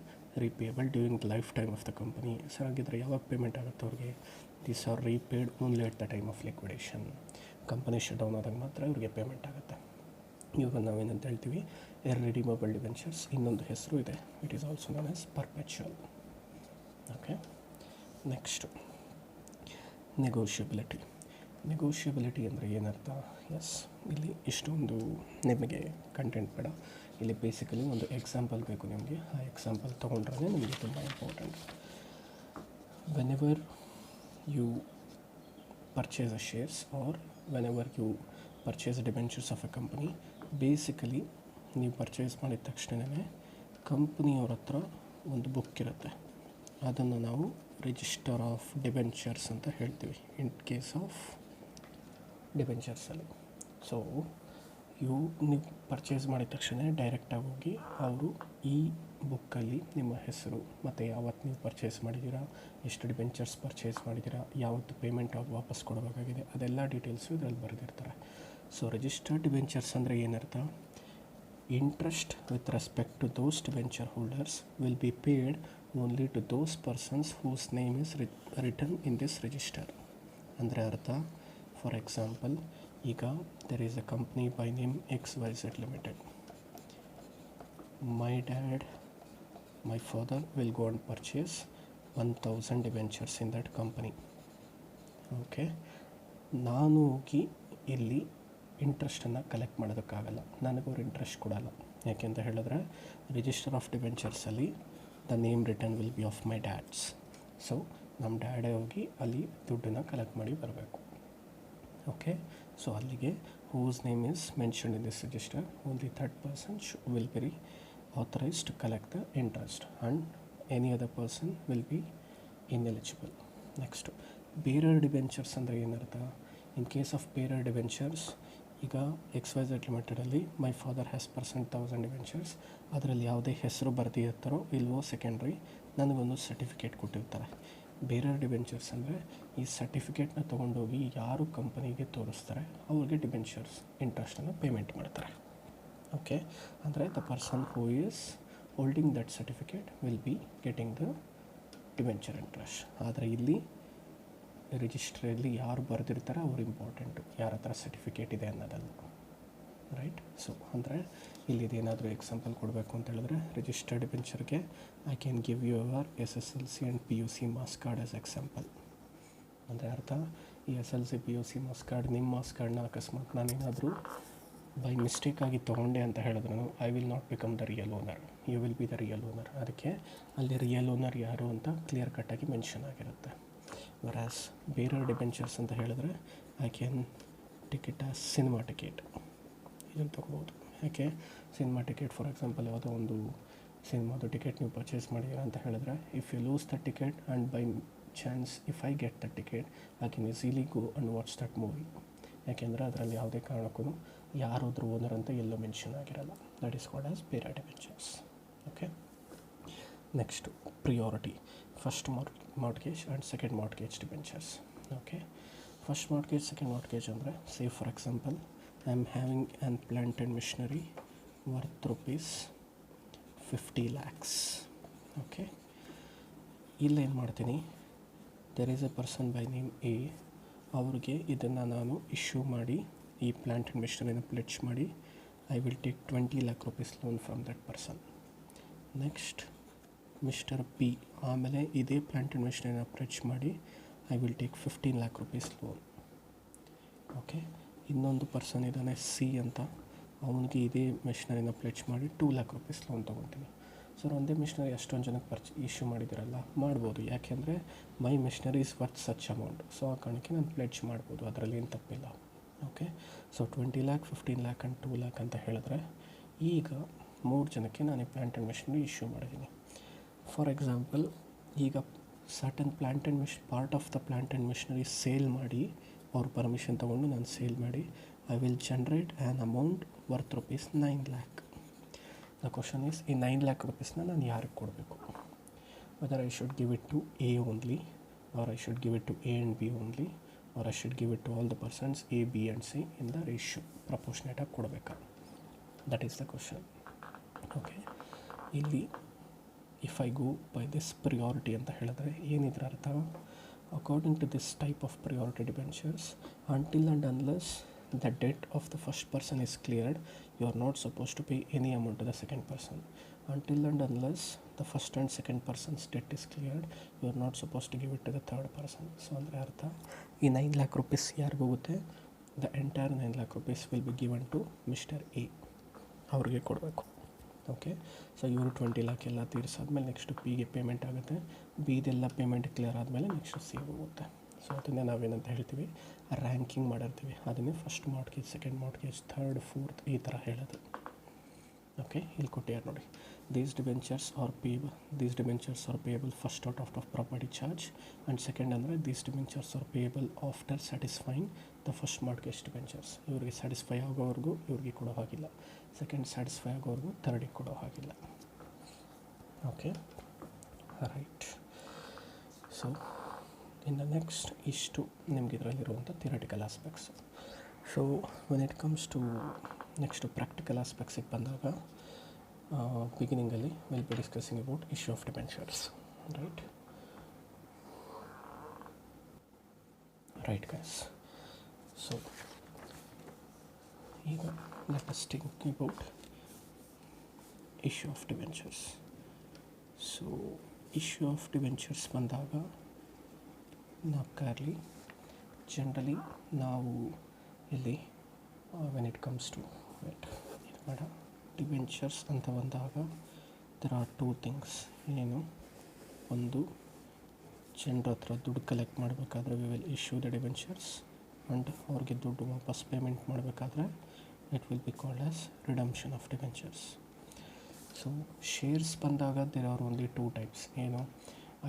repayable during the lifetime of the company. Sir ಹಾಗಿದ್ರೆ ಯಾವಾಗ ಪೇಮೆಂಟ್ ಆಗುತ್ತೆ ಅವ್ರಿಗೆ? These are repaid only at the time of liquidation. Company shut down ಆದಾಗ ಮಾತ್ರ ಇವ್ರಿಗೆ ಪೇಮೆಂಟ್ ಆಗುತ್ತೆ. ಇವಾಗ ನಾವೇನಂತ ಹೇಳ್ತೀವಿ? Irredeemable debentures. ಇನ್ನೊಂದು ಹೆಸರು ಇದೆ, it is also known as perpetual. Okay, next negotiability. Negotiability ಅಂದರೆ ಏನರ್ಥ? ಎಸ್, ಇಲ್ಲಿ ಇಷ್ಟೊಂದು ನಿಮಗೆ ಕಂಟೆಂಟ್ ಬೇಡ, ಇಲ್ಲಿ ಬೇಸಿಕಲಿ ಒಂದು ಎಕ್ಸಾಂಪಲ್ ಬೇಕು ನಿಮಗೆ. ಆ ಎಕ್ಸಾಂಪಲ್ ತೊಗೊಂಡ್ರೆ ನಿಮಗೆ ತುಂಬ important. Whenever you purchase a shares or whenever you purchase debentures of a company, basically ನೀವು ಪರ್ಚೇಸ್ ಮಾಡಿದ ತಕ್ಷಣವೇ ಕಂಪ್ನಿಯವ್ರ ಹತ್ರ ಒಂದು ಬುಕ್ ಇರುತ್ತೆ. ಅದನ್ನು ನಾವು ರಿಜಿಸ್ಟರ್ ಆಫ್ ಡಿಬೆಂಚರ್ಸ್ ಅಂತ ಹೇಳ್ತೀವಿ ಇನ್ ಕೇಸ್ ಆಫ್ ಡಿಬೆಂಚರ್ಸಲ್ಲಿ. ಸೊ ನೀವು ಪರ್ಚೇಸ್ ಮಾಡಿದ ತಕ್ಷಣ ಡೈರೆಕ್ಟಾಗಿ ಹೋಗಿ ಅವರು ಈ ಬುಕ್ಕಲ್ಲಿ ನಿಮ್ಮ ಹೆಸರು ಮತ್ತು ಯಾವತ್ತು ನೀವು ಪರ್ಚೇಸ್ ಮಾಡಿದ್ದೀರಾ, ಎಷ್ಟು ಡಿಬೆಂಚರ್ಸ್ ಪರ್ಚೇಸ್ ಮಾಡಿದ್ದೀರಾ, ಯಾವತ್ತು ಪೇಮೆಂಟ್ ವಾಪಸ್ ಕೊಡಬೇಕಾಗಿದೆ, ಅದೆಲ್ಲ ಡೀಟೇಲ್ಸು ಇದರಲ್ಲಿ ಬರೆದಿರ್ತಾರೆ. ಸೊ ರಿಜಿಸ್ಟರ್ಡ್ ಡಿಬೆಂಚರ್ಸ್ ಅಂದರೆ ಏನರ್ಥ? Interest with respect to those debenture holders will be paid only to those persons whose name is return in this register. ಅಂದರೆ ಅರ್ಥ, ಫಾರ್ ಎಕ್ಸಾಂಪಲ್, ಈಗ there is a company by name XYZ Limited. My father will go and purchase 1000 debentures in that company. Okay, ನಾನು ಹೋಗಿ ಇಲ್ಲಿ ಇಂಟ್ರೆಸ್ಟನ್ನು ಕಲೆಕ್ಟ್ ಮಾಡೋದಕ್ಕಾಗಲ್ಲ, ನನಗವ್ರು ಇಂಟ್ರೆಸ್ಟ್ ಕೊಡಲ್ಲ. ಯಾಕೆ ಅಂತ ಹೇಳಿದ್ರೆ ರಿಜಿಸ್ಟರ್ ಆಫ್ ಡಿಬೆಂಚರ್ಸಲ್ಲಿ the name written will be of my dad's. So ನಮ್ಮ ಡ್ಯಾಡೇ ಹೋಗಿ ಅಲ್ಲಿ ದುಡ್ಡನ್ನು ಕಲೆಕ್ಟ್ ಮಾಡಿ ಬರಬೇಕು. ಓಕೆ, ಸೊ ಅಲ್ಲಿಗೆ whose name is mentioned in this register, only that person will be authorized to collect the interest and any other person will be ineligible. Next, bearer debentures ಅಂದರೆ ಏನರ್ಥ? In case of bearer debentures, ಈಗ XYZ ಲಿಮಿಟೆಡಲ್ಲಿ my father has percent 1000 debentures, ಅದರಲ್ಲಿ ಯಾವುದೇ ಹೆಸರು ಬರ್ದಿರ್ತಾರೋ ಇಲ್ವೋ ಸೆಕೆಂಡ್ರಿ, ನನಗೊಂದು ಸರ್ಟಿಫಿಕೇಟ್ ಕೊಟ್ಟಿರ್ತಾರೆ. ಬೇರರ್ ಡಿಬೆಂಚರ್ಸ್ ಅಂದರೆ ಈ ಸರ್ಟಿಫಿಕೇಟ್ನ ತೊಗೊಂಡೋಗಿ ಯಾರು ಕಂಪನಿಗೆ ತೋರಿಸ್ತಾರೆ ಅವ್ರಿಗೆ ಡಿಬೆಂಚರ್ಸ್ ಇಂಟ್ರೆಸ್ಟನ್ನು ಪೇಮೆಂಟ್ ಮಾಡ್ತಾರೆ. ಓಕೆ, ಅಂದರೆ the person who is holding that certificate will be getting the debenture interest. ಆದರೆ ಇಲ್ಲಿ ರಿಜಿಸ್ಟ್ರಲ್ಲಿ ಯಾರು ಬರೆದಿರ್ತಾರೆ ಅವ್ರು ಇಂಪಾರ್ಟೆಂಟು, ಯಾರ ಹತ್ರ ಸರ್ಟಿಫಿಕೇಟ್ ಇದೆ ಅನ್ನೋದಲ್ಲ. ರೈಟ್? ಸೊ ಅಂದರೆ ಇಲ್ಲಿದೇನಾದರೂ ಎಕ್ಸಾಂಪಲ್ ಕೊಡಬೇಕು ಅಂತ ಹೇಳಿದ್ರೆ ರಿಜಿಸ್ಟರ್ಡ್ ಡಿಬೆಂಚರ್ಗೆ I can give you our SSLC and PUC marks card as example. ಅಂದರೆ ಅರ್ಥ, ಈ SLC PUC ಮಾರ್ಕ್ಸ್ ಕಾರ್ಡ್, ನಿಮ್ಮ ಮಾರ್ಕ್ಸ್ ಕಾರ್ಡ್ನ ಅಕಸ್ಮಾತ್ ನಾನೇನಾದರೂ ಬೈ ಮಿಸ್ಟೇಕಾಗಿ ತೊಗೊಂಡೆ ಅಂತ ಹೇಳಿದ್ರು I will not become the real owner, you will be the real owner. ಅದಕ್ಕೆ ಅಲ್ಲಿ ರಿಯಲ್ ಓನರ್ ಯಾರು ಅಂತ ಕ್ಲಿಯರ್ ಕಟ್ಟಾಗಿ ಮೆನ್ಷನ್ ಆಗಿರುತ್ತೆ. ವರಾಸ್ ಬೇರರ್ ಡಿಬೆಂಚರ್ಸ್ ಅಂತ ಹೇಳಿದ್ರೆ I can ticket as cinema ticket, ಇದನ್ನು ತೊಗೋಬೋದು. ಯಾಕೆ? ಸಿನಿಮಾ ಟಿಕೆಟ್ ಫಾರ್ ಎಕ್ಸಾಂಪಲ್ ಯಾವುದೋ ಒಂದು ಸಿನಿಮಾದು ಟಿಕೆಟ್ ನೀವು ಪರ್ಚೇಸ್ ಮಾಡಿದ್ದೀರಾ ಅಂತ ಹೇಳಿದ್ರೆ, if you lose the ticket and by chance if I get the ticket I can easily go and watch that movie. ಯಾಕೆಂದರೆ ಅದರಲ್ಲಿ ಯಾವುದೇ ಕಾರಣಕ್ಕೂ ಯಾರಾದರೂ ಓನರ್ ಅಂತ ಎಲ್ಲೋ ಮೆನ್ಷನ್ ಆಗಿರಲ್ಲ. That is called as bearer debentures. Okay, next priority, first mortgage and second mortgage debentures. Okay, first mortgage, second mortgage ಅಂದರೆ say for example I am having an plant and machinery worth rupees 50 lakhs. Okay, ಇಲ್ಲೇನು ಮಾಡ್ತೀನಿ, there is A person by name A, ಅವ್ರಿಗೆ ಇದನ್ನು ನಾನು ಇಶ್ಯೂ ಮಾಡಿ ಈ ಪ್ಲಾಂಟ್ ಆ್ಯಂಡ್ ಮೆಷಿನರಿನ ಪ್ಲೆಡ್ಜ್ ಮಾಡಿ I will take 20 lakh rupees loan from that person. Next mister P, ಆಮೇಲೆ ಇದೇ ಪ್ಲಾಂಟ್ ಆ್ಯಂಡ್ ಮೆಷಿನರಿನ ಪ್ಲೆಡ್ಜ್ ಮಾಡಿ I will take 15 lakh rupees loan. Okay, ಇನ್ನೊಂದು ಪರ್ಸನ್ ಇದ್ದಾನೆ C ಅಂತ, ಅವನಿಗೆ ಇದೇ ಮೆಷಿನರಿನ ಪ್ಲೆಡ್ಜ್ ಮಾಡಿ 2 lakh rupees ಲೋನ್ ತೊಗೊತೀನಿ. ಸರ್ ಒಂದೇ ಮಿಷಿನರಿ ಅಷ್ಟೊಂದು ಜನಕ್ಕೆ ಇಶ್ಯೂ ಮಾಡಿದ್ದೀರಲ್ಲ, ಮಾಡ್ಬೋದು. ಯಾಕೆಂದರೆ my machinery is worth such amount, so ಆ ಕಾರಣಕ್ಕೆ ನಾನು ಪ್ಲೆಡ್ಜ್ ಮಾಡ್ಬೋದು, ಅದರಲ್ಲಿ ಏನು ತಪ್ಪಿಲ್ಲ. Okay, so 20 lakh, 15 lakh and 2 lakh ಅಂತ ಹೇಳಿದ್ರೆ ಈಗ 3 ಜನಕ್ಕೆ ನಾನು ಈ ಪ್ಲಾಂಟ್ ಆ್ಯಂಡ್ ಮೆಷಿನರಿ ಇಶ್ಯೂ ಮಾಡಿದ್ದೀನಿ. ಫಾರ್ ಎಕ್ಸಾಂಪಲ್, ಈಗ certain plant and part of the plant and machinery sale ಮಾಡಿ, ಅವ್ರ ಪರ್ಮಿಷನ್ ತೊಗೊಂಡು ನಾನು ಸೇಲ್ ಮಾಡಿ I will generate an amount worth rupees 9 lakh. The question is, ಈ 9 lakh rupeesನ ನಾನು ಯಾರಿಗೆ ಕೊಡಬೇಕು? Whether I should give it to A only, or I should give it to A and B only, or I should give it to all the persons A, B and C in the ratio, ಪ್ರಪೋರ್ಷನೇಟಾಗಿ ಕೊಡಬೇಕಾ? That is the question. Okay, ಇಲ್ಲಿ if I go by this priority ಅಂತ ಹೇಳಿದ್ರೆ ಏನಿದ್ರ ಅರ್ಥ? According to this type of priority debentures, until and unless the debt of the first person is cleared, you are not supposed to pay any amount to the second person. Until and unless the first and second person's debt is cleared, you are not supposed to give it to the third person. So ಅಂದರೆ ಅರ್ಥ, ಈ 9 lakh rupees ಯಾರಿಗೆ ಹೋಗುತ್ತೆ? The entire 9 lakh rupees will be given to Mr. A, ಅವ್ರಿಗೆ ಕೊಡಬೇಕು. ಓಕೆ. ಸೊ ಇವರು 20 lakh ಎಲ್ಲ ತೀರಿಸಾದ್ಮೇಲೆ ನೆಕ್ಸ್ಟು ಪಿಗೆ ಪೇಮೆಂಟ್ ಆಗುತ್ತೆ. ಬಿದೆಲ್ಲ ಪೇಮೆಂಟ್ ಕ್ಲಿಯರ್ ಆದಮೇಲೆ ನೆಕ್ಸ್ಟು ಸಿ ಹೋಗುತ್ತೆ. ಸೊ ಅದನ್ನೇ ನಾವೇನಂತ ಹೇಳ್ತೀವಿ, ರ್ಯಾಂಕಿಂಗ್ ಮಾಡಿರ್ತೀವಿ. ಅದನ್ನೇ first mortgage, second mortgage, third, fourth ಈ ಥರ ಹೇಳೋದು. ಓಕೆ, ಇಲ್ಲಿ ಕೊಟ್ಟಿದ್ದಾರೆ ನೋಡಿ. These debentures are payable first out of property charge, and second ಅಂದರೆ these debentures are payable after satisfying the first mortgage debentures. ಇವ್ರಿಗೆ ಸ್ಯಾಟಿಸ್ಫೈ ಆಗೋವರೆಗೂ ಇವ್ರಿಗೆ ಕೊಡೋ ಹಾಗಿಲ್ಲ, ಸೆಕೆಂಡ್ ಸ್ಯಾಟಿಸ್ಫೈ ಆಗೋವರೆಗೂ ಥರ್ಡಿಗೆ ಕೊಡೋ ಹಾಗಿಲ್ಲ. Okay, right. ಸೊ ಇನ್ನು ನೆಕ್ಸ್ಟ್ ಇಷ್ಟು ನಿಮ್ಗೆ ಇದರಲ್ಲಿರುವಂಥ theoretical aspects. So when it comes to next practical ಆಸ್ಪೆಕ್ಟ್ಸಿಗೆ ಬಂದಾಗ, ಬಿಗಿನಿಂಗಲ್ಲಿ will be discussing about issue of debentures. Right guys. So ಈಗ let us think about issue of debentures. So issue of debentures ಬಂದಾಗ ನಾಪ್ಕಾರ್ಲಿ ಜನರಲಿ ನಾವು ಇಲ್ಲಿ ವೆನ್ ಇಟ್ ಕಮ್ಸ್ ಟು ಇದು ಬೇಡ, ಡಿಬೆಂಚರ್ಸ್ ಅಂತ ಬಂದಾಗ ದೆರ್ ಆರ್ ಟೂ ಥಿಂಗ್ಸ್. ಏನು, ಒಂದು ಜನರ ಹತ್ರ ದುಡ್ಡು ಕಲೆಕ್ಟ್ ಮಾಡಬೇಕಾದ್ರೆ we will issue the debentures, and ಅವ್ರಿಗೆ ದುಡ್ಡು ವಾಪಸ್ ಪೇಮೆಂಟ್ ಮಾಡಬೇಕಾದ್ರೆ it will be called as redemption of debentures. So shares ಬಂದಾಗ there are only two types. ಏನು,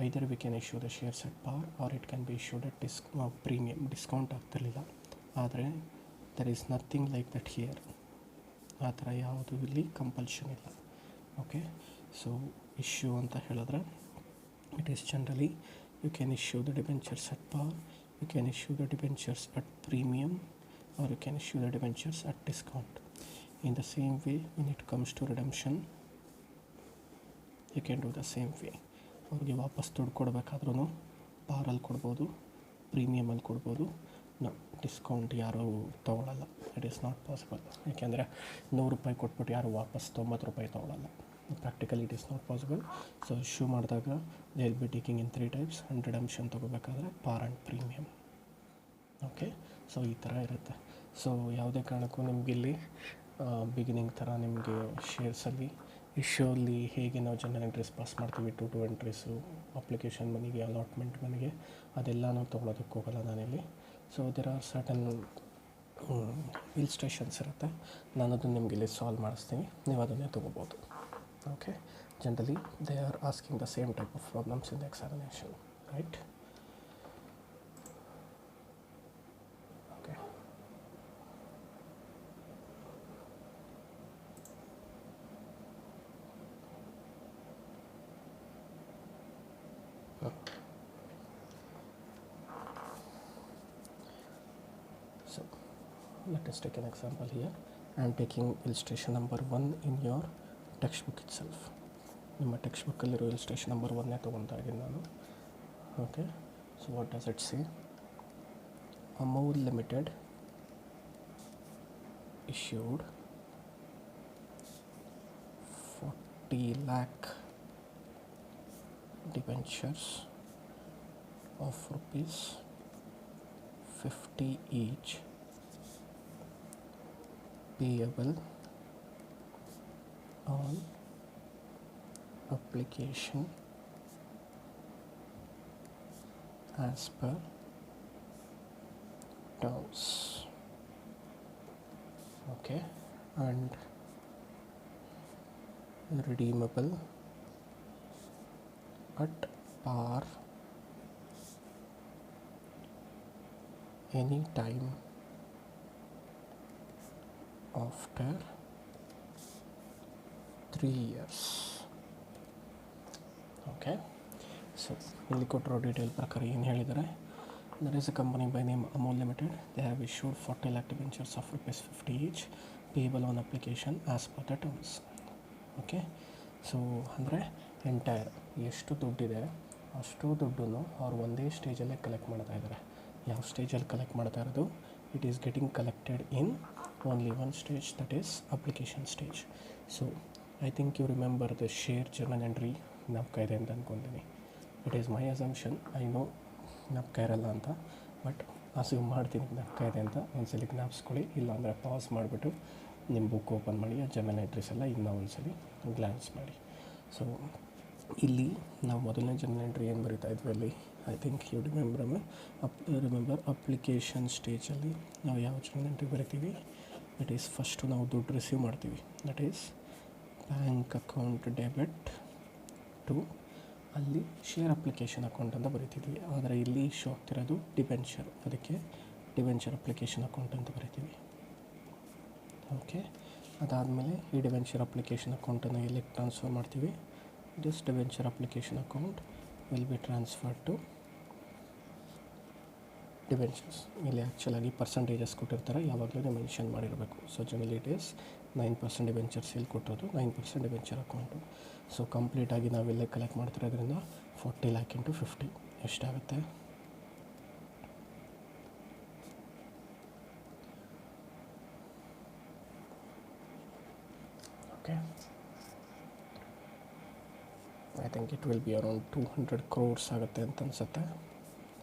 either we can issue the shares at par or it can be issued at premium. Discount ಆಗ್ತಿರಲಿಲ್ಲ, ಆದರೆ there is nothing like that here. ಆ ಥರ ಯಾವುದು ಇಲ್ಲಿ ಕಂಪಲ್ಷನ್ ಇಲ್ಲ. ಓಕೆ, ಸೊ ಇಶ್ಯೂ ಅಂತ ಹೇಳಿದ್ರೆ it is generally you can issue the debentures at par, you can issue the debentures at premium, or you can issue the debentures at discount. In the same way when it comes to redemption you can do the same way. ಅವ್ರಿಗೆ ವಾಪಸ್ ದುಡ್ಡು ಕೊಡಬೇಕಾದ್ರೂ ಪಾರಲ್ಲಿ ಕೊಡ್ಬೋದು, ಪ್ರೀಮಿಯಮಲ್ಲಿ ಕೊಡ್ಬೋದು. ಡಿಸ್ಕೌಂಟ್ ಯಾರೂ ತೊಗೊಳ್ಳಲ್ಲ. It is not possible. ಯಾಕೆಂದರೆ 100 ರೂಪಾಯಿ ಕೊಟ್ಬಿಟ್ಟು ಯಾರು ವಾಪಸ್ 90 ರೂಪಾಯಿ ತೊಗೊಳ್ಳಲ್ಲ. Practically it is not possible. So issue ಮಾಡಿದಾಗ they will be taking in 3 types, and redemption ತೊಗೋಬೇಕಾದ್ರೆ par and premium. Okay, so ಈ ಥರ ಇರುತ್ತೆ. ಸೊ ಯಾವುದೇ ಕಾರಣಕ್ಕೂ ನಿಮಗಿಲ್ಲಿ ಬಿಗಿನಿಂಗ್ ಥರ ನಿಮಗೆ ಶೇರ್ಸಲ್ಲಿ ಇಶ್ಯೂಲ್ಲಿ ಹೇಗೆ ನಾವು ಜನರಲ್ ಎಂಟ್ರೀಸ್ ಪಾಸ್ ಮಾಡ್ತೀವಿ, 2 ಎಂಟ್ರೀಸು, ಅಪ್ಲಿಕೇಶನ್ ಮನಿಗೆ, ಅಲಾಟ್ಮೆಂಟ್ ಮನಿಗೆ, ಅದೆಲ್ಲ ನಾವು ತೊಗೊಳೋದಕ್ಕೆ ಹೋಗಲ್ಲ ನಾನಿಲ್ಲಿ. ಸೊ ದೇರ್ ಆರ್ ಸರ್ಟನ್ ಇಲ್ಸ್ಟ್ರೇಷನ್ಸ್ ಇರುತ್ತೆ, ನಾನು ಅದನ್ನು ನಿಮಗೆ ಇಲ್ಲಿ ಸಾಲ್ವ್ ಮಾಡಿಸ್ತೀನಿ, ನೀವು ಅದನ್ನೇ ತೊಗೋಬೋದು. Okay, generally they are asking the same type of problems in the examination, right? Okay, so let us take an example here. I am taking illustration number 1 in your textbook itself. ನಿಮ್ಮ ಟೆಕ್ಸ್ಟ್ ಬುಕ್ಕಲ್ಲಿರೋ illustration number 1 ತೊಗೊತಾ ಇದ್ದೀನಿ ನಾನು. Okay, so what does it say? Amul limited issued 40 lakh debentures of rupees 50 each, payable on application as per terms. Okay, and redeemable at par any time after 3 years. Okay, so ಇಲ್ಲಿ ಕೊಟ್ಟಿರೋ ಡೀಟೇಲ್ ಪ್ರಕಾರ ಏನು ಹೇಳಿದ್ದಾರೆ? There is a company by name Amol Limited. They have issued 40 lakh debentures of rupees 50 each, payable on application as per the terms. Okay, so ಅಂದರೆ ಎಂಟೈರ್ ಎಷ್ಟು ದುಡ್ಡಿದೆ ಅಷ್ಟು ದುಡ್ಡನ್ನು ಅವ್ರು ಒಂದೇ ಸ್ಟೇಜಲ್ಲೇ ಕಲೆಕ್ಟ್ ಮಾಡ್ತಾ ಇದ್ದಾರೆ. ಯಾವ ಸ್ಟೇಜಲ್ಲಿ ಕಲೆಕ್ಟ್ ಮಾಡ್ತಾ ಇರೋದು? It is getting collected in only one stage, that is application stage. So I think you remember the share journal entry ಜ್ಞಾಪಕ ಇದೆ ಅಂತ ಅಂದ್ಕೊತೀನಿ. It is my assumption, I know ಜ್ಞಾಪಕ ಇರಲ್ಲ ಅಂತ, ಬಟ್ ಅಸ್ಯೂಮ್ ಮಾಡ್ತೀನಿ ಜ್ಞಾಪಕ ಇದೆ ಅಂತ. ಒಂದ್ಸಲಿ ಜ್ಞಾಪಿಸ್ಕೊಳ್ಳಿ, ಇಲ್ಲಾಂದರೆ ಪಾಸ್ ಮಾಡಿಬಿಟ್ಟು ನಿಮ್ಮ ಬುಕ್ ಓಪನ್ ಮಾಡಿ ಆ ಜರ್ನಲ್ ಎಂಟ್ರೀಸ್ ಎಲ್ಲ ಇನ್ನೂ ಒಂದ್ಸಲಿ ಗ್ಲಾನ್ಸ್ ಮಾಡಿ. ಸೊ ಇಲ್ಲಿ ನಾವು ಮೊದಲನೇ ಜರ್ನಲ್ ಎಂಟ್ರಿ ಏನು ಬರೀತಾ ಇದ್ವಿ ಅಲ್ಲಿ, I think you remember application ಸ್ಟೇಜಲ್ಲಿ ನಾವು ಯಾವ ಜರ್ನಲ್ ಎಂಟ್ರಿ ಬರಿತೀವಿ, ದಟ್ ಈಸ್ ಫಸ್ಟು ನಾವು ದುಡ್ಡು ರಿಸೀವ್ ಮಾಡ್ತೀವಿ, that is bank account debit to ಅಲ್ಲಿ ಶೇರ್ ಅಪ್ಲಿಕೇಶನ್ ಅಕೌಂಟ್ ಅಂತ ಬರಿತೀವಿ. ಆದರೆ ಇಲ್ಲಿ ಇಶ್ಯೂ ಆಗ್ತಿರೋದು ಡಿಬೆಂಚರ್, ಅದಕ್ಕೆ ಡಿಬೆಂಚರ್ ಅಪ್ಲಿಕೇಶನ್ ಅಕೌಂಟ್ ಅಂತ ಬರಿತೀವಿ. ಓಕೆ, ಅದಾದಮೇಲೆ ಈ ಡಿಬೆಂಚರ್ ಅಪ್ಲಿಕೇಶನ್ ಅಕೌಂಟನ್ನು ಎಲ್ಲಿಗೆ ಟ್ರಾನ್ಸ್ಫರ್ ಮಾಡ್ತೀವಿ, this debenture application account will be transfer to debentures. ಇಲ್ಲಿ ಆ್ಯಕ್ಚುಲಾಗಿ ಪರ್ಸಂಟೇಜಸ್ ಕೊಟ್ಟಿರ್ತಾರೆ, ಯಾವಾಗಲೂ ಮೆನ್ಷನ್ ಮಾಡಿರಬೇಕು. So generally it is 9% debentures ಇಲ್ಲಿ ಕೊಟ್ಟಿರೋದು, 9% ಡಿಬೆಂಚರ್ ಅಕೌಂಟು. ಸೊ ಕಂಪ್ಲೀಟಾಗಿ ನಾವಿಲ್ಲೇ ಕಲೆಕ್ಟ್ ಮಾಡ್ತಿರೋದ್ರಿಂದ 40 lakh into 50 ಎಷ್ಟಾಗುತ್ತೆ, okay, I think it will be around 200 crores ಆಗುತ್ತೆ ಅಂತ ಅನಿಸುತ್ತೆ.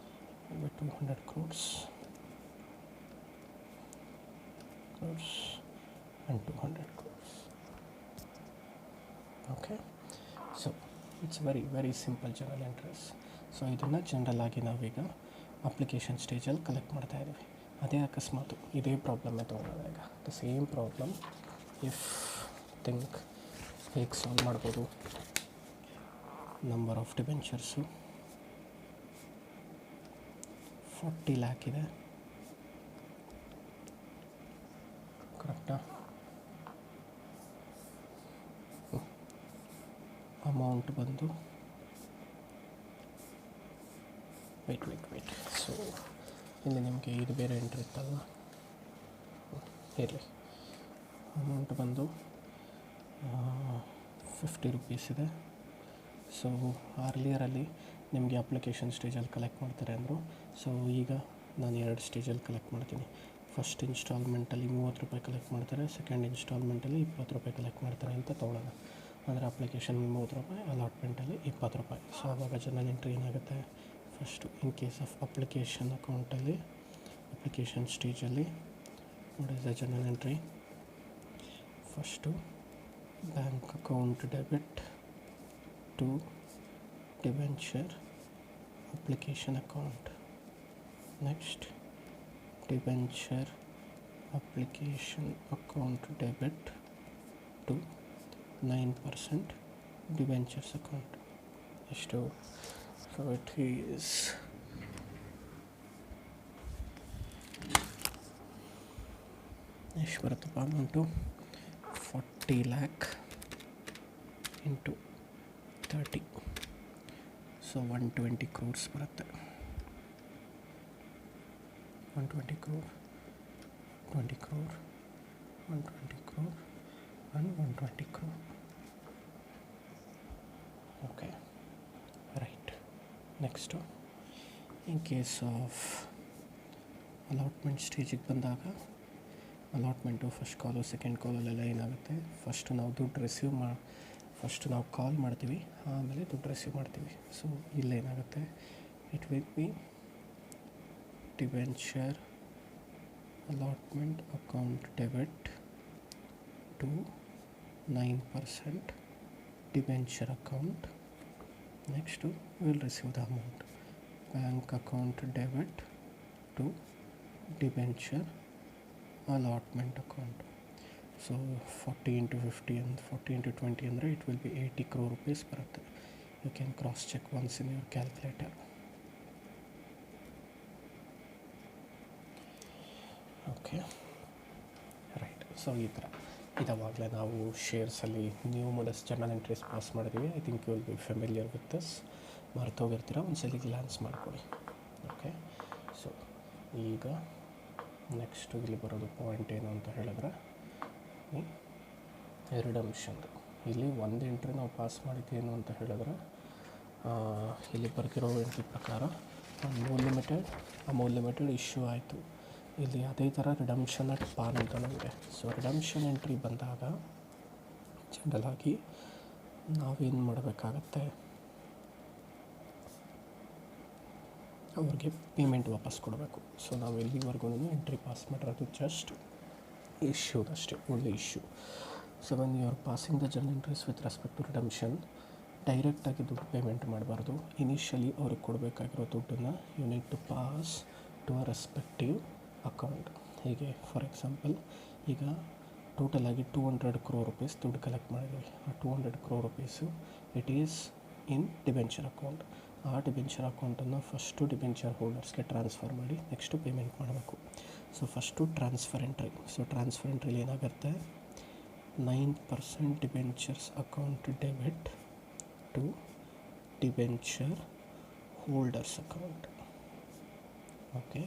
200 crores and 200 crores. Okay, so it's very simple journal entries. So ಇದನ್ನು ಜನರಲ್ ಆಗಿ ನಾವೀಗ ಅಪ್ಲಿಕೇಶನ್ ಸ್ಟೇಜಲ್ಲಿ ಕಲೆಕ್ಟ್ ಮಾಡ್ತಾ ಇದ್ದೀವಿ. ಅದೇ ಅಕಸ್ಮಾತ್ ಇದೇ ಪ್ರಾಬ್ಲಮ್ಮೇ ತೊಗೊಳ್ಳೋದು, ಈಗ the same problem if think ಹೇಗೆ ಸಾಲ್ವ್ ಮಾಡ್ಬೋದು. ನಂಬರ್ ಆಫ್ ಡಿಬೆಂಚರ್ಸು 40 lakh ಇದೆ, ಕರೆಕ್ಟಾ? ಅಮೌಂಟ್ ಬಂದು ವೆಯ್ಟ್ ಸೊ ಇಲ್ಲಿ ನಿಮಗೆ ಇದು ಬೇರೆ ಎಂಟ್ರಿ ಇತ್ತಲ್ವ, ಇರಲಿ. ಅಮೌಂಟ್ ಬಂದು 50 rupees ಇದೆ. ಸೊ ಅರ್ಲಿಯರಲ್ಲಿ ನಿಮಗೆ ಅಪ್ಲಿಕೇಶನ್ ಸ್ಟೇಜಲ್ಲಿ ಕಲೆಕ್ಟ್ ಮಾಡ್ತಾರೆ ಅಂದರು. ಸೊ ಈಗ ನಾನು 2 ಸ್ಟೇಜಲ್ಲಿ ಕಲೆಕ್ಟ್ ಮಾಡ್ತೀನಿ. ಫಸ್ಟ್ ಇನ್ಸ್ಟಾಲ್ಮೆಂಟಲ್ಲಿ 30 ರೂಪಾಯಿ ಕಲೆಕ್ಟ್ ಮಾಡ್ತಾರೆ, ಸೆಕೆಂಡ್ ಇನ್ಸ್ಟಾಲ್ಮೆಂಟಲ್ಲಿ 20 ರೂಪಾಯಿ ಕಲೆಕ್ಟ್ ಮಾಡ್ತಾರೆ ಅಂತ ತೊಗೊಳ್ಳೋಣ. ಅಂದರೆ ಅಪ್ಲಿಕೇಶನ್ 30 ರೂಪಾಯಿ, ಅಲಾಟ್ಮೆಂಟಲ್ಲಿ 20 ರೂಪಾಯಿ. ಸೊ ಆವಾಗ ಜನರಲ್ ಎಂಟ್ರಿ ಏನಾಗುತ್ತೆ, first in case of application ಅಕೌಂಟಲ್ಲಿ ಅಪ್ಲಿಕೇಶನ್ ಸ್ಟೇಜಲ್ಲಿ what is the general entry, first bank account debit to debenture application account. Next debenture application account debit to 9% debentures account. ಎಷ್ಟು, ಸೊ ಇಟ್ ಈಸ್ ಎಷ್ಟು ಬರುತ್ತಪ್ಪ ಅಮೌಂಟು, 40 lakh into 30, ಸೊ 120 crores ಬರುತ್ತೆ. 120 crore, 20 crore, 120 crore and 120 crore. Okay, right. Next in case of allotment ಸ್ಟೇಜಿಗೆ ಬಂದಾಗ, ಅಲಾಟ್ಮೆಂಟು ಫಸ್ಟ್ ಕಾಲು ಸೆಕೆಂಡ್ ಕಾಲಲ್ಲೆಲ್ಲ ಏನಾಗುತ್ತೆ, ಫಸ್ಟು ನಾವು ದುಡ್ಡು ಫಸ್ಟು ನಾವು ಕಾಲ್ ಮಾಡ್ತೀವಿ, ಆಮೇಲೆ ದುಡ್ಡು ರಿಸೀವ್ ಮಾಡ್ತೀವಿ. ಸೊ ಇಲ್ಲೇನಾಗುತ್ತೆ, it will be debenture allotment account debit to 9% debenture account. Next will receive the amount, bank account debit to debenture allotment account. So 40 into 50 and 40 into 20 ಅಂದರೆ it will be 80 crore rupees ಬರುತ್ತೆ. You can cross check once in your calculator. Okay, right. So ಈ ಥರ ಇದಾವಾಗಲೇ ನಾವು ಶೇರ್ಸಲ್ಲಿ ನ್ಯೂಮರಸ್ ಜರ್ನಲ್ ಎಂಟ್ರೀಸ್ ಪಾಸ್ ಮಾಡಿದ್ದೀವಿ. I think you will B familiar with this. ಮರ್ತೋಗಿರ್ತೀರ, ಒಂದ್ಸಲಿ ಗ್ಲಾನ್ಸ್ ಮಾಡ್ಕೊಳ್ಳಿ. ಓಕೆ, ಸೊ ಈಗ ನೆಕ್ಸ್ಟು ಇಲ್ಲಿ ಬರೋದು ಪಾಯಿಂಟ್ ಏನು ಅಂತ ಹೇಳಿದ್ರೆ, ರಿಡಮ್ಷನ್ದು. ಇಲ್ಲಿ ಒಂದು ಎಂಟ್ರಿ ನಾವು ಪಾಸ್ ಮಾಡಿದ್ದೇನು ಅಂತ ಹೇಳಿದ್ರೆ, ಇಲ್ಲಿ ಬರ್ತಿರೋ ಎಂಟ್ರಿ ಪ್ರಕಾರ ಅಮೌಂಟ್ ಲಿಮಿಟೆಡ್ ಇಶ್ಯೂ ಆಯಿತು. ಇಲ್ಲಿ ಅದೇ ಥರ ರಿಡಮ್ಷನ್ ಅಟ್ ಪಾನ್ ಅಂತಲೂ ಇದೆ. ಸೊ ರಿಡಮ್ಷನ್ ಎಂಟ್ರಿ ಬಂದಾಗ ಜನರಲಾಗಿ ನಾವೇನು ಮಾಡಬೇಕಾಗತ್ತೆ, ಅವ್ರಿಗೆ ಪೇಮೆಂಟ್ ವಾಪಸ್ ಕೊಡಬೇಕು. ಸೊ ನಾವು ಎಲ್ಲಿವರೆಗೂ ಎಂಟ್ರಿ ಪಾಸ್ ಮಾಡಿರೋದು ಜಸ್ಟ್ issued ಅಷ್ಟೇ, only issue. So when you are passing the journal entries with respect to redemption, ಡೈರೆಕ್ಟಾಗಿ ದುಡ್ಡು ಪೇಮೆಂಟ್ ಮಾಡಬಾರ್ದು. ಇನಿಷಿಯಲಿ ಅವ್ರಿಗೆ ಕೊಡಬೇಕಾಗಿರೋ ದುಡ್ಡನ್ನು you need to pass to a respective account. ಹೀಗೆ ಫಾರ್ ಎಕ್ಸಾಂಪಲ್, ಈಗ ಟೋಟಲಾಗಿ 200 crore rupees ದುಡ್ಡು ಕಲೆಕ್ಟ್ ಮಾಡಿದ್ವಿ. ಆ 200 crore rupees it is in debenture account. ಆ ಡಿಬೆಂಚರ್ ಅಕೌಂಟನ್ನು ಫಸ್ಟು ಡಿಬೆಂಚರ್ ಹೋಲ್ಡರ್ಸ್ಗೆ ಟ್ರಾನ್ಸ್ಫರ್ ಮಾಡಿ ನೆಕ್ಸ್ಟು ಪೇಮೆಂಟ್ ಮಾಡಬೇಕು. So first transfer entry. So transfer ಎಂಟ್ರಿಲಿ ಏನಾಗುತ್ತೆ, 9% debentures account debit to debenture holders account. Okay,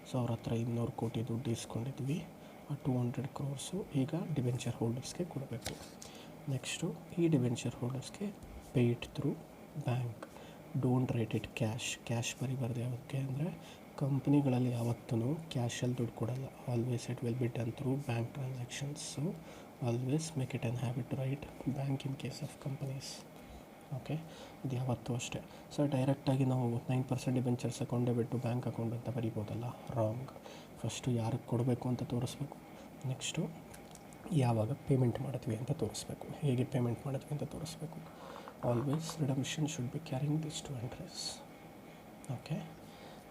so ಅವ್ರ ಹತ್ರ 200 ಕೋಟಿ ದುಡ್ಡು ಇಸ್ಕೊಂಡಿದ್ವಿ. ಆ 200 crores ಈಗ ಡಿಬೆಂಚರ್ ಹೋಲ್ಡರ್ಸ್ಗೆ ಕೊಡಬೇಕು. ನೆಕ್ಸ್ಟು ಈ ಡಿಬೆಂಚರ್ ಹೋಲ್ಡರ್ಸ್ಗೆ pay it through bank. Don't write it cash ಬರಿಬಾರ್ದು. ಯಾವಕ್ಕೆ ಅಂದರೆ ಕಂಪ್ನಿಗಳಲ್ಲಿ ಯಾವತ್ತೂ ಕ್ಯಾಶಲ್ಲಿ ದುಡ್ಡು ಕೊಡಲ್ಲ. Always it will be done through bank transactions. So always make it on habit to write bank in case of companies. Okay, ಇದು ಯಾವತ್ತೂ ಅಷ್ಟೇ. ಸೊ ಡೈರೆಕ್ಟಾಗಿ ನಾವು 9% ಡಿಬೆಂಚರ್ಸ್ ಅಕೌಂಟೇ ಬಿಟ್ಟು ಬ್ಯಾಂಕ್ ಅಕೌಂಟ್ ಅಂತ ಬರಿಬೋದಲ್ಲ, ರಾಂಗ್. ಫಸ್ಟು ಯಾರಿಗೆ ಕೊಡಬೇಕು ಅಂತ ತೋರಿಸ್ಬೇಕು, ನೆಕ್ಸ್ಟು ಯಾವಾಗ ಪೇಮೆಂಟ್ ಮಾಡಿದ್ವಿ ಅಂತ ತೋರಿಸ್ಬೇಕು, ಹೇಗೆ ಪೇಮೆಂಟ್ ಮಾಡಿದ್ವಿ ಅಂತ ತೋರಿಸ್ಬೇಕು. Always redemption should be carrying this two entries. Okay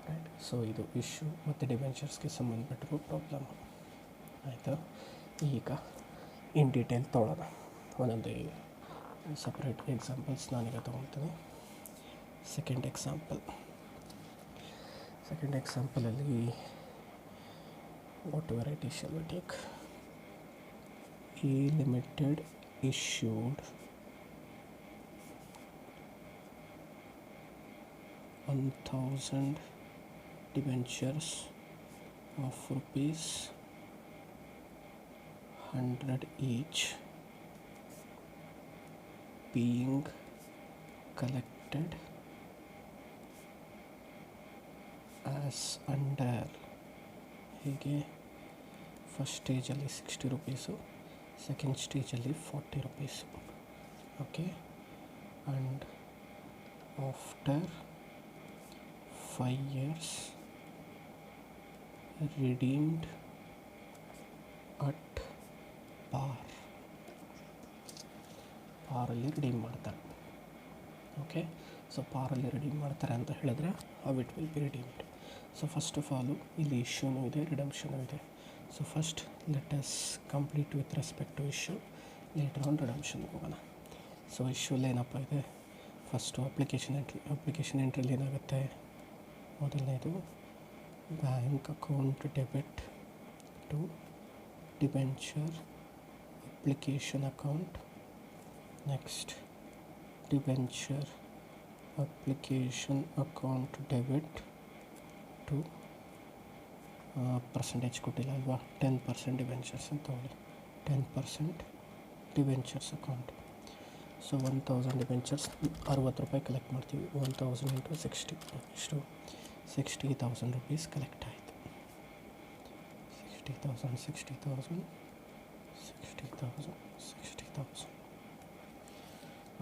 right. So ಇದು ಇಶ್ಯೂ ಮತ್ತು ಡಿಬೆಂಚರ್ಸ್ಗೆ ಸಂಬಂಧಪಟ್ಟಿರೋ ಪ್ರಾಬ್ಲಮ್ ಆಯಿತಾ. ಈಗ ಇನ್ ಡೀಟೇಲ್ ತೊಗೊಳ್ಳೋಣ. ಒಂದೊಂದೇ ಸಪ್ರೇಟ್ ಎಕ್ಸಾಂಪಲ್ಸ್ ನಾನೀಗ ತೊಗೊಳ್ತೀನಿ. ಸೆಕೆಂಡ್ ಎಕ್ಸಾಂಪಲಲ್ಲಿ what variety shall we take? A limited issued 1,000 debentures of rupees 100 each being collected as under. ಹೀಗೆ ಫಸ್ಟ್ ಸ್ಟೇಜಲ್ಲಿ 60 rupees, ಸೆಕೆಂಡ್ ಸ್ಟೇಜಲ್ಲಿ 40 rupees. Okay, and after 5 years redeemed at par. ಪಾರಲ್ಲಿ ರಿಡೀಮ್ ಮಾಡ್ತಾರೆ. ಓಕೆ, ಸೊ ಪಾರಲ್ಲಿ ರಿಡೀಮ್ ಮಾಡ್ತಾರೆ ಅಂತ ಹೇಳಿದ್ರೆ how it will be redeemed. So first of all ಇಲ್ಲಿ ಇಶ್ಯೂನೂ ಇದೆ, ರಿಡಮ್ಷನೂ ಇದೆ. So first let us complete with respect to issue, later on ರಿಡಮ್ಷನ್ಗೆ ಹೋಗೋಣ. ಸೊ ಇಶ್ಯೂಲ್ಲಿ ಏನಪ್ಪ ಇದೆ, ಫಸ್ಟು ಅಪ್ಲಿಕೇಶನ್ ಎಂಟ್ರಿಲಿ ಏನಾಗುತ್ತೆ, ಮೊದಲನೇದು bank account debit to debenture application account. Next debenture application account debit to percentage ಕೊಟ್ಟಿಲ್ಲ ಅಲ್ವಾ, 10% ಡಿಬೆಂಚರ್ಸ್ ಅಂತ ತಗೊಳ್ಳಿ, 10% ಡಿಬೆಂಚರ್ಸ್ ಅಕೌಂಟ್. ಸೊ 1,000 ಡಿಬೆಂಚರ್ಸ್ 60 ರೂಪಾಯಿ ಕಲೆಕ್ಟ್ ಮಾಡ್ತೀವಿ. 1,000 ಇಂಟು 60 ಎಷ್ಟು, 60,000 rupees ಕಲೆಕ್ಟ್ ಆಯಿತು. 60,000.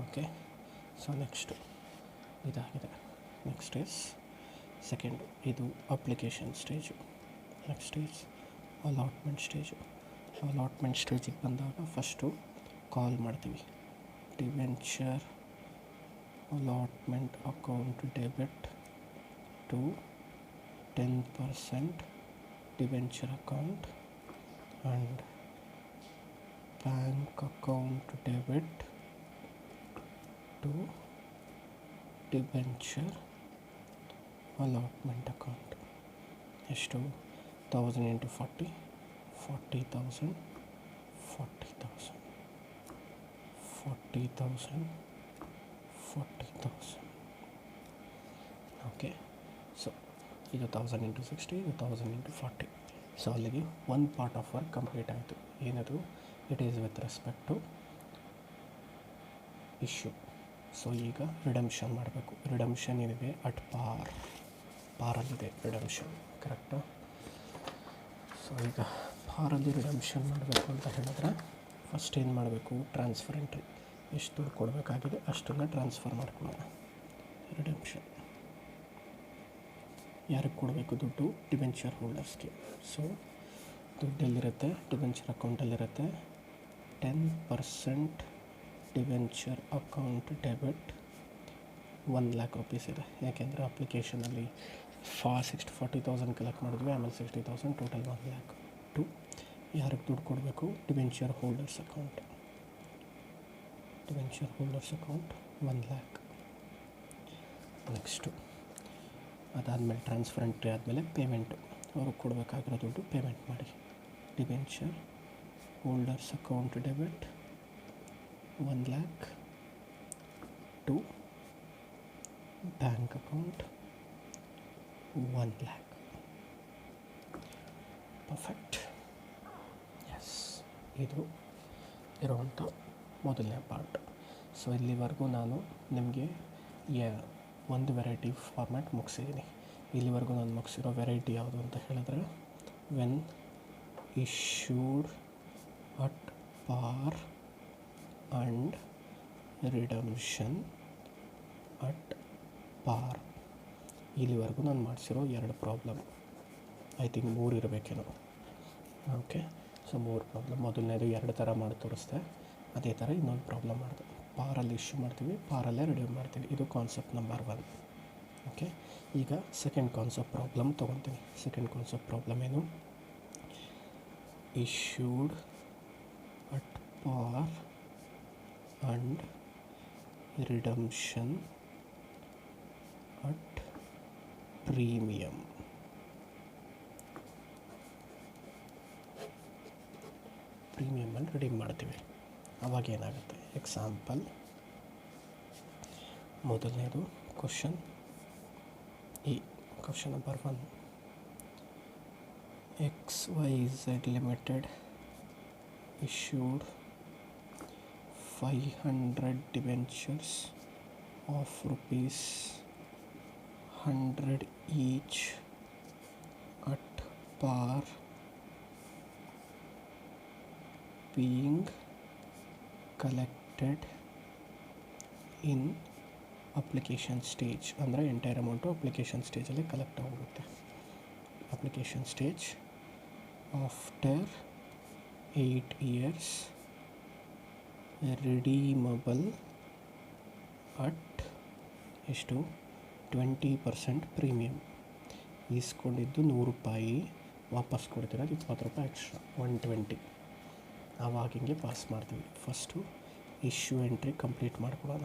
ಓಕೆ, ಸೊ ನೆಕ್ಸ್ಟು ಇದಾಗಿದೆ. ನೆಕ್ಸ್ಟ್ ಈಸ್ ಸೆಕೆಂಡು, ಇದು application stage. Next is allotment stage. Allotment ಸ್ಟೇಜಿಗೆ ಬಂದಾಗ ಫಸ್ಟು ಕಾಲ್ ಮಾಡ್ತೀವಿ, debenture allotment account debit to 10% debenture account and bank account debit to debenture allotment account. ಎಷ್ಟು, 1,000 ಇಂಟು 40, 40,000, 40,000, 40,000, 40,000. ಓಕೆ, ಸೊ ಇದು 1,000 ಇಂಟು 60, ಇದು 1,000 ಇಂಟು 40. ಸೊ ಅಲ್ಲಿಗೆ ಒಂದು ಪಾರ್ಟ್ ಆಫ್ ವರ್ಕ್ ಕಂಪ್ಲೀಟ್ ಆಯಿತು. ಏನದು, it is with respect to issue. So ಈಗ ರಿಡಮ್ಷನ್ ಮಾಡಬೇಕು. ರಿಡಮ್ಷನ್ ಏನಿದೆ ಅಟ್ ಪಾರಲ್ಲಿದೆ ರಿಡಮ್ಷನ್, ಕರೆಕ್ಟಾ? ಸೊ ಈಗ ಪಾರಲ್ಲಿ ರಿಡಮ್ಷನ್ ಮಾಡಬೇಕು ಅಂತ ಹೇಳಿದ್ರೆ ಫಸ್ಟ್ ಏನು ಮಾಡಬೇಕು, ಟ್ರಾನ್ಸ್ಫರ್ ಎಂಟ್ರಿ. ಎಷ್ಟು ದುಡ್ಡು ಕೊಡಬೇಕಾಗಿದೆ ಅಷ್ಟನ್ನು ಟ್ರಾನ್ಸ್ಫರ್ ಮಾಡ್ಕೊಳ್ಳೋಣ. ರಿಡಮ್ಷನ್ ಯಾರಿಗೆ ಕೊಡಬೇಕು ದುಡ್ಡು, ಡಿಬೆಂಚರ್ ಹೋಲ್ಡರ್ಸ್ಗೆ. ಸೊ ದುಡ್ಡಲ್ಲಿರುತ್ತೆ, ಡಿವೆಂಚರ್ ಅಕೌಂಟಲ್ಲಿರುತ್ತೆ. 10% ಡಿವೆಂಚರ್ ಅಕೌಂಟ್ ಡೆಬಿಟ್ 1,00,000 ರುಪೀಸ್ ಇದೆ. ಯಾಕೆಂದರೆ ಅಪ್ಲಿಕೇಶನಲ್ಲಿ 40,000 ಕಲೆಕ್ಟ್ ಮಾಡಿದ್ವಿ, ಆಮೇಲೆ 60,000, ಟೋಟಲ್ 1,00,000. ಟು ಯಾರಿಗೆ ದುಡ್ಡು ಕೊಡಬೇಕು? Debenture holders account. Debenture holders account 1,00,000. Next ಅದಾದಮೇಲೆ ಟ್ರಾನ್ಸ್ಫರ್ ಎಂಟ್ರಿ ಆದಮೇಲೆ ಪೇಮೆಂಟು, ಅವ್ರಿಗೆ ಕೊಡಬೇಕಾಗಿರೋ ದುಡ್ಡು ಪೇಮೆಂಟ್ ಮಾಡಿ. Debenture holders account debit 1,00,000 to bank account 1,00,000. Perfect. Yes, ಇದು ಇರುವಂಥ ಮೊದಲನೇ ಪಾರ್ಟ್. ಸೊ ಇಲ್ಲಿವರೆಗೂ ನಾನು ನಿಮಗೆ ಒಂದು ವೆರೈಟಿ ಫಾರ್ಮ್ಯಾಟ್ ಮುಗಿಸಿದ್ದೀನಿ. ಇಲ್ಲಿವರೆಗೂ ನಾನು ಮುಗಿಸಿರೋ ವೆರೈಟಿ ಯಾವುದು ಅಂತ ಹೇಳಿದ್ರೆ, when issued at par and redemption at par. ಇಲ್ಲಿವರೆಗೂ ನಾನು ಮಾಡಿಸಿರೋ 2 ಪ್ರಾಬ್ಲಮ್, ಐ ಥಿಂಕ್ 3 ಇರಬೇಕೇನೋ. Okay, so 3 problem. ಮೊದಲನೇದು 2 ಥರ ಮಾಡಿ ತೋರಿಸ್ದೆ, ಅದೇ ಥರ ಇನ್ನೊಂದು ಪ್ರಾಬ್ಲಮ್ ಮಾಡಿದೆ. ಪಾರಲ್ಲಿ ಇಶ್ಯೂ ಮಾಡ್ತೀವಿ, ಪಾರಲ್ಲೇ ರಿಡೀಮ್ ಮಾಡ್ತೀವಿ. ಇದು ಕಾನ್ಸೆಪ್ಟ್ ನಂಬರ್ 1. ಓಕೆ, ಈಗ ಸೆಕೆಂಡ್ ಕಾನ್ಸೆಪ್ಟ್ ಪ್ರಾಬ್ಲಮ್ ತೊಗೊತೀನಿ. ಸೆಕೆಂಡ್ ಕಾನ್ಸೆಪ್ಟ್ ಪ್ರಾಬ್ಲಮ್ ಏನು? Issued at par and redemption at premium. ಪ್ರೀಮಿಯಮಲ್ಲಿ ರಿಡೀಮ್ ಮಾಡ್ತೀವಿ. ಅವಾಗ ಏನಾಗುತ್ತೆ? ಎಕ್ಸಾಂಪಲ್, ಮೊದಲನೇದು question question number 1. XYZ Limited issued 500 debentures of rupees 100 each at par, being collected in application stage. ಅಂದರೆ ಎಂಟೈರ್ ಅಮೌಂಟು ಅಪ್ಲಿಕೇಶನ್ ಸ್ಟೇಜಲ್ಲಿ ಕಲೆಕ್ಟ್ ಆಗೋಗುತ್ತೆ. Application stage after 8 years, redeemable at ಎಷ್ಟು? 20% ಪ್ರೀಮಿಯಮ್. ಈಸ್ಕೊಂಡಿದ್ದು 100 ರೂಪಾಯಿ, ವಾಪಸ್ ಕೊಡ್ತಿರೋದು 20 ರೂಪಾಯಿ ಎಕ್ಸ್ಟ್ರಾ, 120. ಆವಾಗ ಹಿಂಗೆ ಪಾಸ್ ಮಾಡ್ತೀವಿ. ಫಸ್ಟು ಇಶ್ಯೂ ಎಂಟ್ರಿ ಕಂಪ್ಲೀಟ್ ಮಾಡ್ಕೊಳ್ಳೋಣ.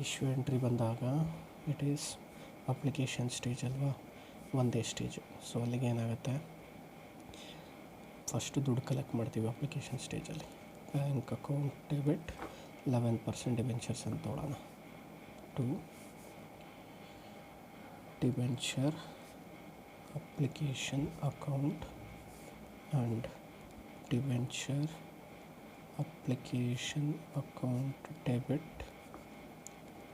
ಇಶ್ಯೂ ಎಂಟ್ರಿ ಬಂದಾಗ ಇಟ್ ಈಸ್ ಅಪ್ಲಿಕೇಶನ್ ಸ್ಟೇಜ್ ಅಲ್ವಾ, ಒಂದೇ ಸ್ಟೇಜು. ಸೊ ಅಲ್ಲಿಗೆ ಏನಾಗುತ್ತೆ? ಫಸ್ಟು ದುಡ್ಡು ಕಲೆಕ್ಟ್ ಮಾಡ್ತೀವಿ ಅಪ್ಲಿಕೇಶನ್ ಸ್ಟೇಜಲ್ಲಿ. ಬ್ಯಾಂಕ್ ಅಕೌಂಟ್ ಡೆಬಿಟ್ 11% ಡಿಬೆಂಚರ್ಸ್ ಅಂತ ತೊಗೊಳ್ಳೋಣ. To debenture application account and debenture application account debit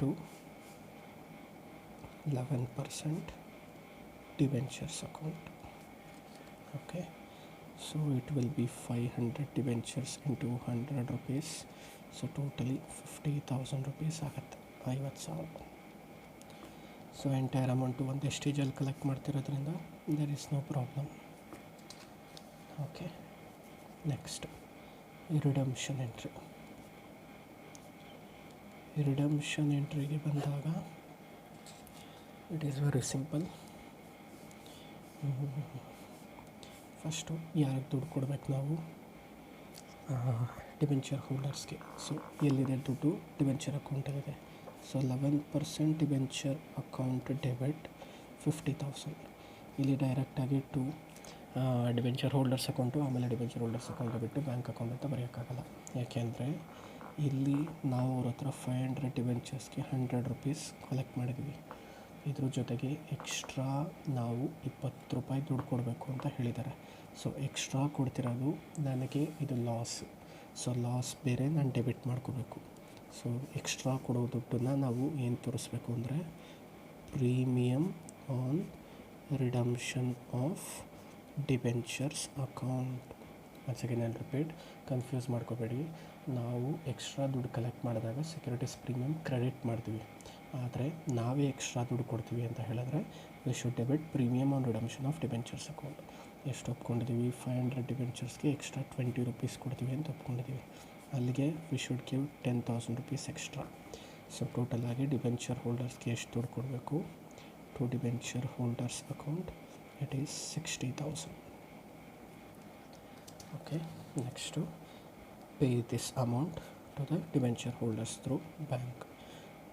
to 11% debentures account. Okay, so it will be 500 debentures into 100 rupees, so totally 50,000 rupees ಆಗುತ್ತೆ, 50,000. ಸೊ ಎಂಟೈರ್ ಅಮೌಂಟು ಒಂದೇ ಸ್ಟೇಜಲ್ಲಿ ಕಲೆಕ್ಟ್ ಮಾಡ್ತಿರೋದ್ರಿಂದ there is no problem. Okay, next redemption entry. Redemption ಎಂಟ್ರಿಗೆ ಬಂದಾಗ it is very simple. First ಯಾರಿಗೆ ದುಡ್ಡು ಕೊಡಬೇಕು ನಾವು? ಡಿಬೆಂಚರ್ ಹೋಲ್ಡರ್ಸ್ಗೆ. ಸೊ ಎಲ್ಲಿದೆ ದುಡ್ಡು? ಡಿಬೆಂಚರ್ ಅಕೌಂಟಲ್ಲಿದೆ. So 11% debenture account debit 50,000. ಇಲ್ಲಿ ಡೈರೆಕ್ಟಾಗಿ ಟು ಡಿಬೆಂಚರ್ ಹೋಲ್ಡರ್ಸ್ ಅಕೌಂಟು, ಆಮೇಲೆ ಡಿಬೆಂಚರ್ ಹೋಲ್ಡರ್ಸ್ ಅಕೌಂಟ್ ಬಿಟ್ಟು ಬ್ಯಾಂಕ್ ಅಕೌಂಟ್ ಅಂತ ಬರೆಯೋಕ್ಕಾಗಲ್ಲ. ಯಾಕೆಂದರೆ ಇಲ್ಲಿ ನಾವು ಅವ್ರ ಹತ್ರ 500 ಡಿಬೆಂಚರ್ಸ್ಗೆ 100 ರೂಪೀಸ್ ಕಲೆಕ್ಟ್ ಮಾಡಿದ್ವಿ. ಇದ್ರ ಜೊತೆಗೆ ಎಕ್ಸ್ಟ್ರಾ ನಾವು 20 ರೂಪಾಯಿ ದುಡ್ಡು ಕೊಡಬೇಕು ಅಂತ ಹೇಳಿದ್ದಾರೆ. ಸೊ ಎಕ್ಸ್ಟ್ರಾ ಕೊಡ್ತಿರೋದು ನನಗೆ ಇದು ಲಾಸ್. ಸೊ ಲಾಸ್ ಬೇರೆ ನಾನು ಡೆಬಿಟ್ ಮಾಡ್ಕೋಬೇಕು. ಸೊ ಎಕ್ಸ್ಟ್ರಾ ಕೊಡೋ ದುಡ್ಡನ್ನು ನಾವು ಏನು ತೋರಿಸ್ಬೇಕು ಅಂದರೆ, premium on redemption of debentures account. ಒಂದು ಸೆಕೆಂಡ್ ನಾನು ರಿಪೀಟ್, ಕನ್ಫ್ಯೂಸ್ ಮಾಡ್ಕೋಬೇಡಿ. ನಾವು ಎಕ್ಸ್ಟ್ರಾ ದುಡ್ಡು ಕಲೆಕ್ಟ್ ಮಾಡಿದಾಗ ಸೆಕ್ಯೂರಿಟೀಸ್ ಪ್ರೀಮಿಯಮ್ ಕ್ರೆಡಿಟ್ ಮಾಡ್ತೀವಿ. ಆದರೆ ನಾವೇ ಎಕ್ಸ್ಟ್ರಾ ದುಡ್ಡು ಕೊಡ್ತೀವಿ ಅಂತ ಹೇಳಿದ್ರೆ we should debit premium on redemption of debentures account. ಎಷ್ಟು ಒಪ್ಕೊಂಡಿದ್ದೀವಿ, 500 ಡಿಬೆಂಚರ್ಸ್ಗೆ ಎಕ್ಸ್ಟ್ರಾ 20 ರೂಪೀಸ್ ಕೊಡ್ತೀವಿ ಅಂತ ಒಪ್ಕೊಂಡಿದ್ದೀವಿ. ಅಲ್ಲಿಗೆ we should give 10,000 rupees extra. So total ಆಗಿ ಡಿಬೆಂಚರ್ ಹೋಲ್ಡರ್ಸ್ಗೆ ಎಷ್ಟು ದುಡ್ಡು ಕೊಡಬೇಕು, to debenture holders account it is 60,000. Okay, next pay this amount to the debenture holders through bank.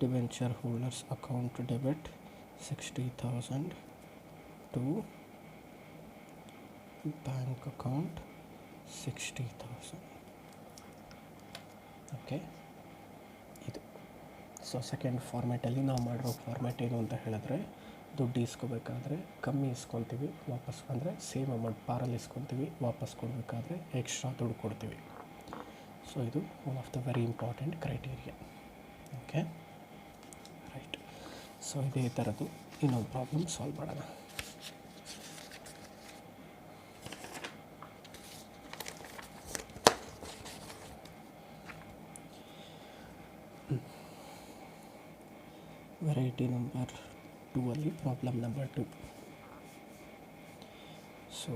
Debenture holders account debit 60,000 to bank account 60,000. Okay, ಇದು. ಸೊ ಸೆಕೆಂಡ್ ಫಾರ್ಮ್ಯಾಟಲ್ಲಿ ನಾವು ಮಾಡಿರೋ ಫಾರ್ಮ್ಯಾಟ್ ಏನು ಅಂತ ಹೇಳಿದ್ರೆ, ದುಡ್ಡು ಇಸ್ಕೋಬೇಕಾದ್ರೆ ಕಮ್ಮಿ ಇಸ್ಕೊತೀವಿ, ವಾಪಸ್ ಅಂದರೆ ಸೇಮ್ ಅಮೌಂಟ್ ಪಾರಲ್ಲಿ ಇಸ್ಕೊತೀವಿ, ವಾಪಸ್ ಕೊಡಬೇಕಾದ್ರೆ ಎಕ್ಸ್ಟ್ರಾ ದುಡ್ಡು ಕೊಡ್ತೀವಿ. ಸೊ ಇದು one of the very important criteria. Okay, right. So ಇದೇ ಥರದ್ದು ಇನ್ನೊಂದು ಪ್ರಾಬ್ಲಮ್ ಸಾಲ್ವ್ ಮಾಡೋಣ. ವೆರೈಟಿ ನಂಬರ್ 2 ಅಲ್ಲಿ problem number 2. So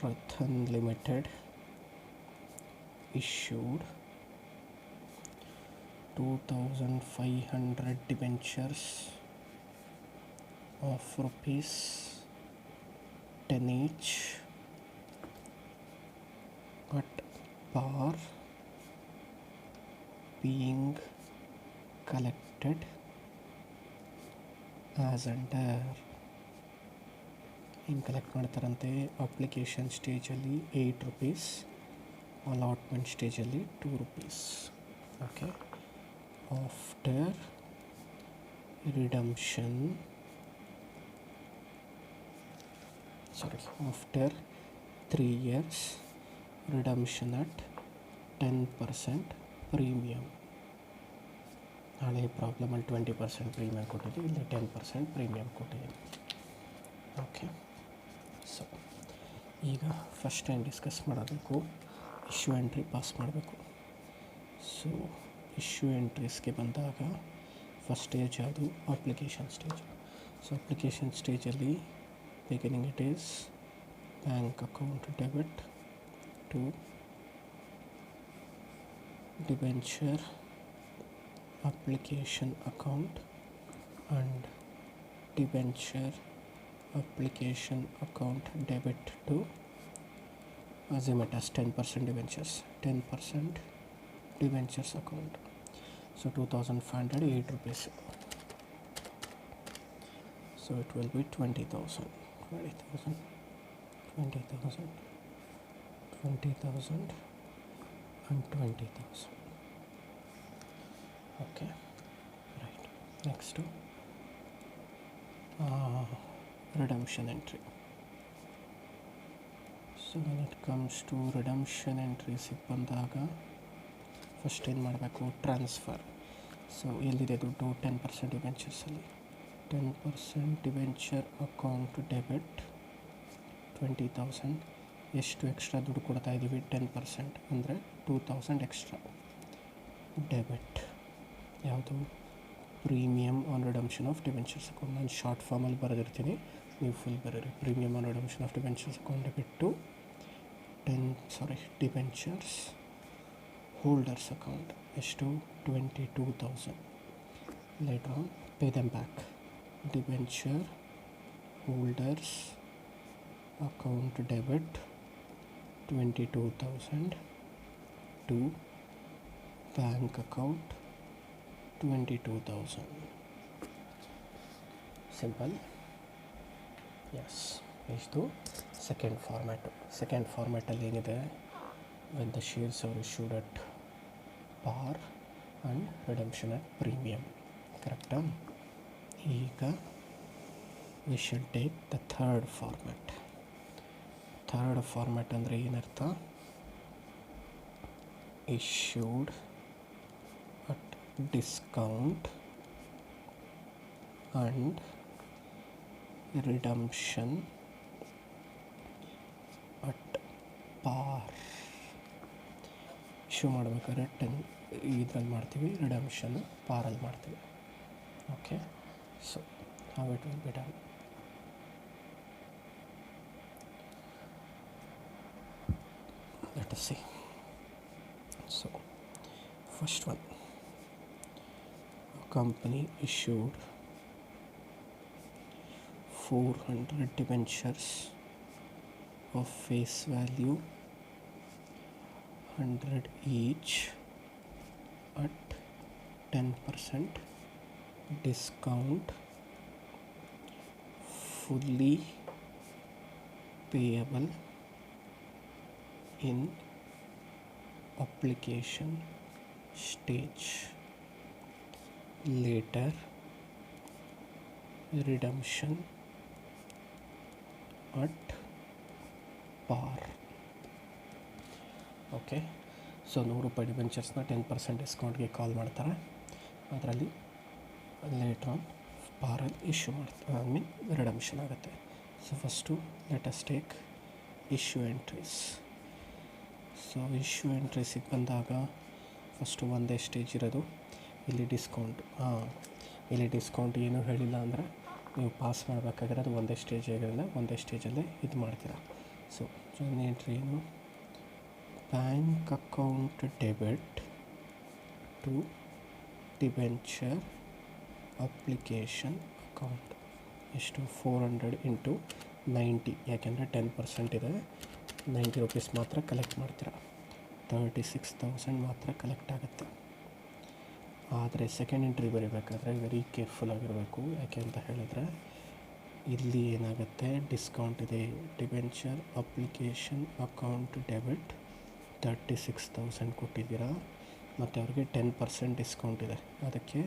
Ratan limited issued 2,500 debentures of rupees 10 each at par being collected as under. ಹಿಂಗೆ ಕಲೆಕ್ಟ್ ಮಾಡ್ತಾರಂತೆ. ಅಪ್ಲಿಕೇಶನ್ ಸ್ಟೇಜಲ್ಲಿ 8 ರೂಪೀಸ್, ಅಲಾಟ್ಮೆಂಟ್ ಸ್ಟೇಜಲ್ಲಿ 2 rupees. Okay, after redemption after 3 years redemption at 10% premium. ಹಳೆ ಪ್ರಾಬ್ಲಮಲ್ಲಿ 20% ಪ್ರೀಮಿಯಮ್ ಕೊಟ್ಟಿದ್ದೀವಿ, ಇಲ್ಲಿ 10% ಪ್ರೀಮಿಯಮ್ ಕೊಟ್ಟಿದ್ದೀವಿ. ಓಕೆ, ಸೊ ಈಗ ಫಸ್ಟ್ ಏನು ಡಿಸ್ಕಸ್ ಮಾಡಬೇಕು, ಇಶ್ಯೂ ಎಂಟ್ರಿ ಪಾಸ್ ಮಾಡಬೇಕು. ಸೊ ಇಶ್ಯೂ ಎಂಟ್ರೀಸ್ಗೆ ಬಂದಾಗ ಫಸ್ಟ್ ಸ್ಟೇಜ್ ಯಾವುದು, ಅಪ್ಲಿಕೇಶನ್ ಸ್ಟೇಜ್. ಸೊ ಅಪ್ಲಿಕೇಶನ್ ಸ್ಟೇಜಲ್ಲಿ beginning it is bank account debit to debenture application account and debenture application account debit to assume it as 10% debentures, 10% debentures account. So 2,500, 8 rupees. So it will be 20,000, 20,000, 20,000, 20,000 and 20,000. Okay, right. Next redemption entry. So when it comes to redemption entries ಬಂದಾಗ ಫಸ್ಟ್ ಏನು ಮಾಡಬೇಕು, ಟ್ರಾನ್ಸ್ಫರ್. ಸೊ ಎಲ್ಲಿದೆ ದುಡ್ಡು, 10% ಡಿಬೆಂಚರ್ಸಲ್ಲಿ. 10% ಡಿಬೆಂಚರ್ ಅಕೌಂಟ್ ಡೆಬಿಟ್ 20,000. ಎಷ್ಟು ಎಕ್ಸ್ಟ್ರಾ ದುಡ್ಡು ಕೊಡ್ತಾ ಇದ್ದೀವಿ, 10% ಅಂದರೆ 2,000 ಎಕ್ಸ್ಟ್ರಾ. ಡೆಬಿಟ್ ಯಾವುದು, premium on redemption of debentures account. ನಾನು ಶಾರ್ಟ್ ಫಾರ್ಮಲ್ಲಿ ಬರೆದಿರ್ತೀನಿ, ನೀವು ಫುಲ್ ಬರೀರಿ. Premium on redemption of debentures account debit to debentures holders account. ಎಷ್ಟು, 22,000. Later on pay them back. Debenture holders account debit 22,000 to bank account 22,000. Simple. Yes, ಇಷ್ಟು ಸೆಕೆಂಡ್ ಫಾರ್ಮ್ಯಾಟು. ಸೆಕೆಂಡ್ ಫಾರ್ಮ್ಯಾಟಲ್ಲಿ ಏನಿದೆ, when the shares are issued at par and redemption at premium. ಕರೆಕ್ಟಾ? ಈಗ we should take the third format. Third format ಅಂದರೆ ಏನರ್ಥ, issued at discount and redemption at ಪಾರ್. ಇಶ್ಯೂ ಮಾಡಬೇಕಾದ್ರೆ 10 ಇದ್ರಲ್ಲಿ ಮಾಡ್ತೀವಿ, ರಿಡಮ್ಷನ್ ಪಾರಲ್ಲಿ ಮಾಡ್ತೀವಿ. Okay, so how it will be done. let us see. So first one, a company issued 400 debentures of face value 100 each at 10% discount, fully payable in application stage, later redemption at par. Okay, so 100 ರೂಪಾಯಿ ಡಿಬೆಂಚರ್ಸ್ನ 10% ಡಿಸ್ಕೌಂಟ್ಗೆ ಕಾಲ್ ಮಾಡ್ತಾರೆ. ಅದರಲ್ಲಿ ಲೇಟ್ರ್ ಆನ್ ಪಾರಲ್ಲಿ ಇಶ್ಯೂ ಮಾಡ್ತಾರೆ, ಐ ಮೀನ್ ರಿಡಮ್ಷನ್ ಆಗುತ್ತೆ. So first let us take issue entries. So issue ಎಂಟ್ರೀಸಿಗೆ ಬಂದಾಗ ಫಸ್ಟು ಒಂದೇ ಸ್ಟೇಜ್ ಇರೋದು. ಇಲ್ಲಿ ಡಿಸ್ಕೌಂಟ್ ಏನೂ ಹೇಳಿಲ್ಲ ಅಂದರೆ ನೀವು ಪಾಸ್ ಮಾಡಬೇಕಾಗಿರೋದು ಒಂದೇ ಸ್ಟೇಜ್ ಆಗಿರೋಲ್ಲ, ಒಂದೇ ಸ್ಟೇಜಲ್ಲೇ ಇದು ಮಾಡ್ತೀರಾ. ಸೊ ಎಂಟ್ರಿ ಏನು, bank account debit to debenture application account. ಎಷ್ಟು, 400 ಇಂಟು 90, ಯಾಕೆಂದರೆ 10% ಇದೆ, 90 ರೂಪೀಸ್ ಮಾತ್ರ ಕಲೆಕ್ಟ್ ಮಾಡ್ತೀರಾ, 36,000 ಮಾತ್ರ ಕಲೆಕ್ಟ್ ಆಗುತ್ತೆ. ಆದರೆ ಸೆಕೆಂಡ್ ಎಂಟ್ರಿ ಬರೀಬೇಕಾದ್ರೆ ವೆರಿ ಕೇರ್ಫುಲ್ ಆಗಿರಬೇಕು. ಯಾಕೆ ಅಂತ ಹೇಳಿದ್ರೆ ಇಲ್ಲಿ ಏನಾಗುತ್ತೆ, ಡಿಸ್ಕೌಂಟ್ ಇದೆ, ಡಿಬೆಂಚರ್ ಅಪ್ಲಿಕೇಶನ್ ಅಕೌಂಟ್ ಡೆಬಿಟ್ 36,000 ಕೊಟ್ಟಿದ್ದೀರಾ, ಮತ್ತು ಅವ್ರಿಗೆ 10% ಡಿಸ್ಕೌಂಟ್ ಇದೆ. ಅದಕ್ಕೆ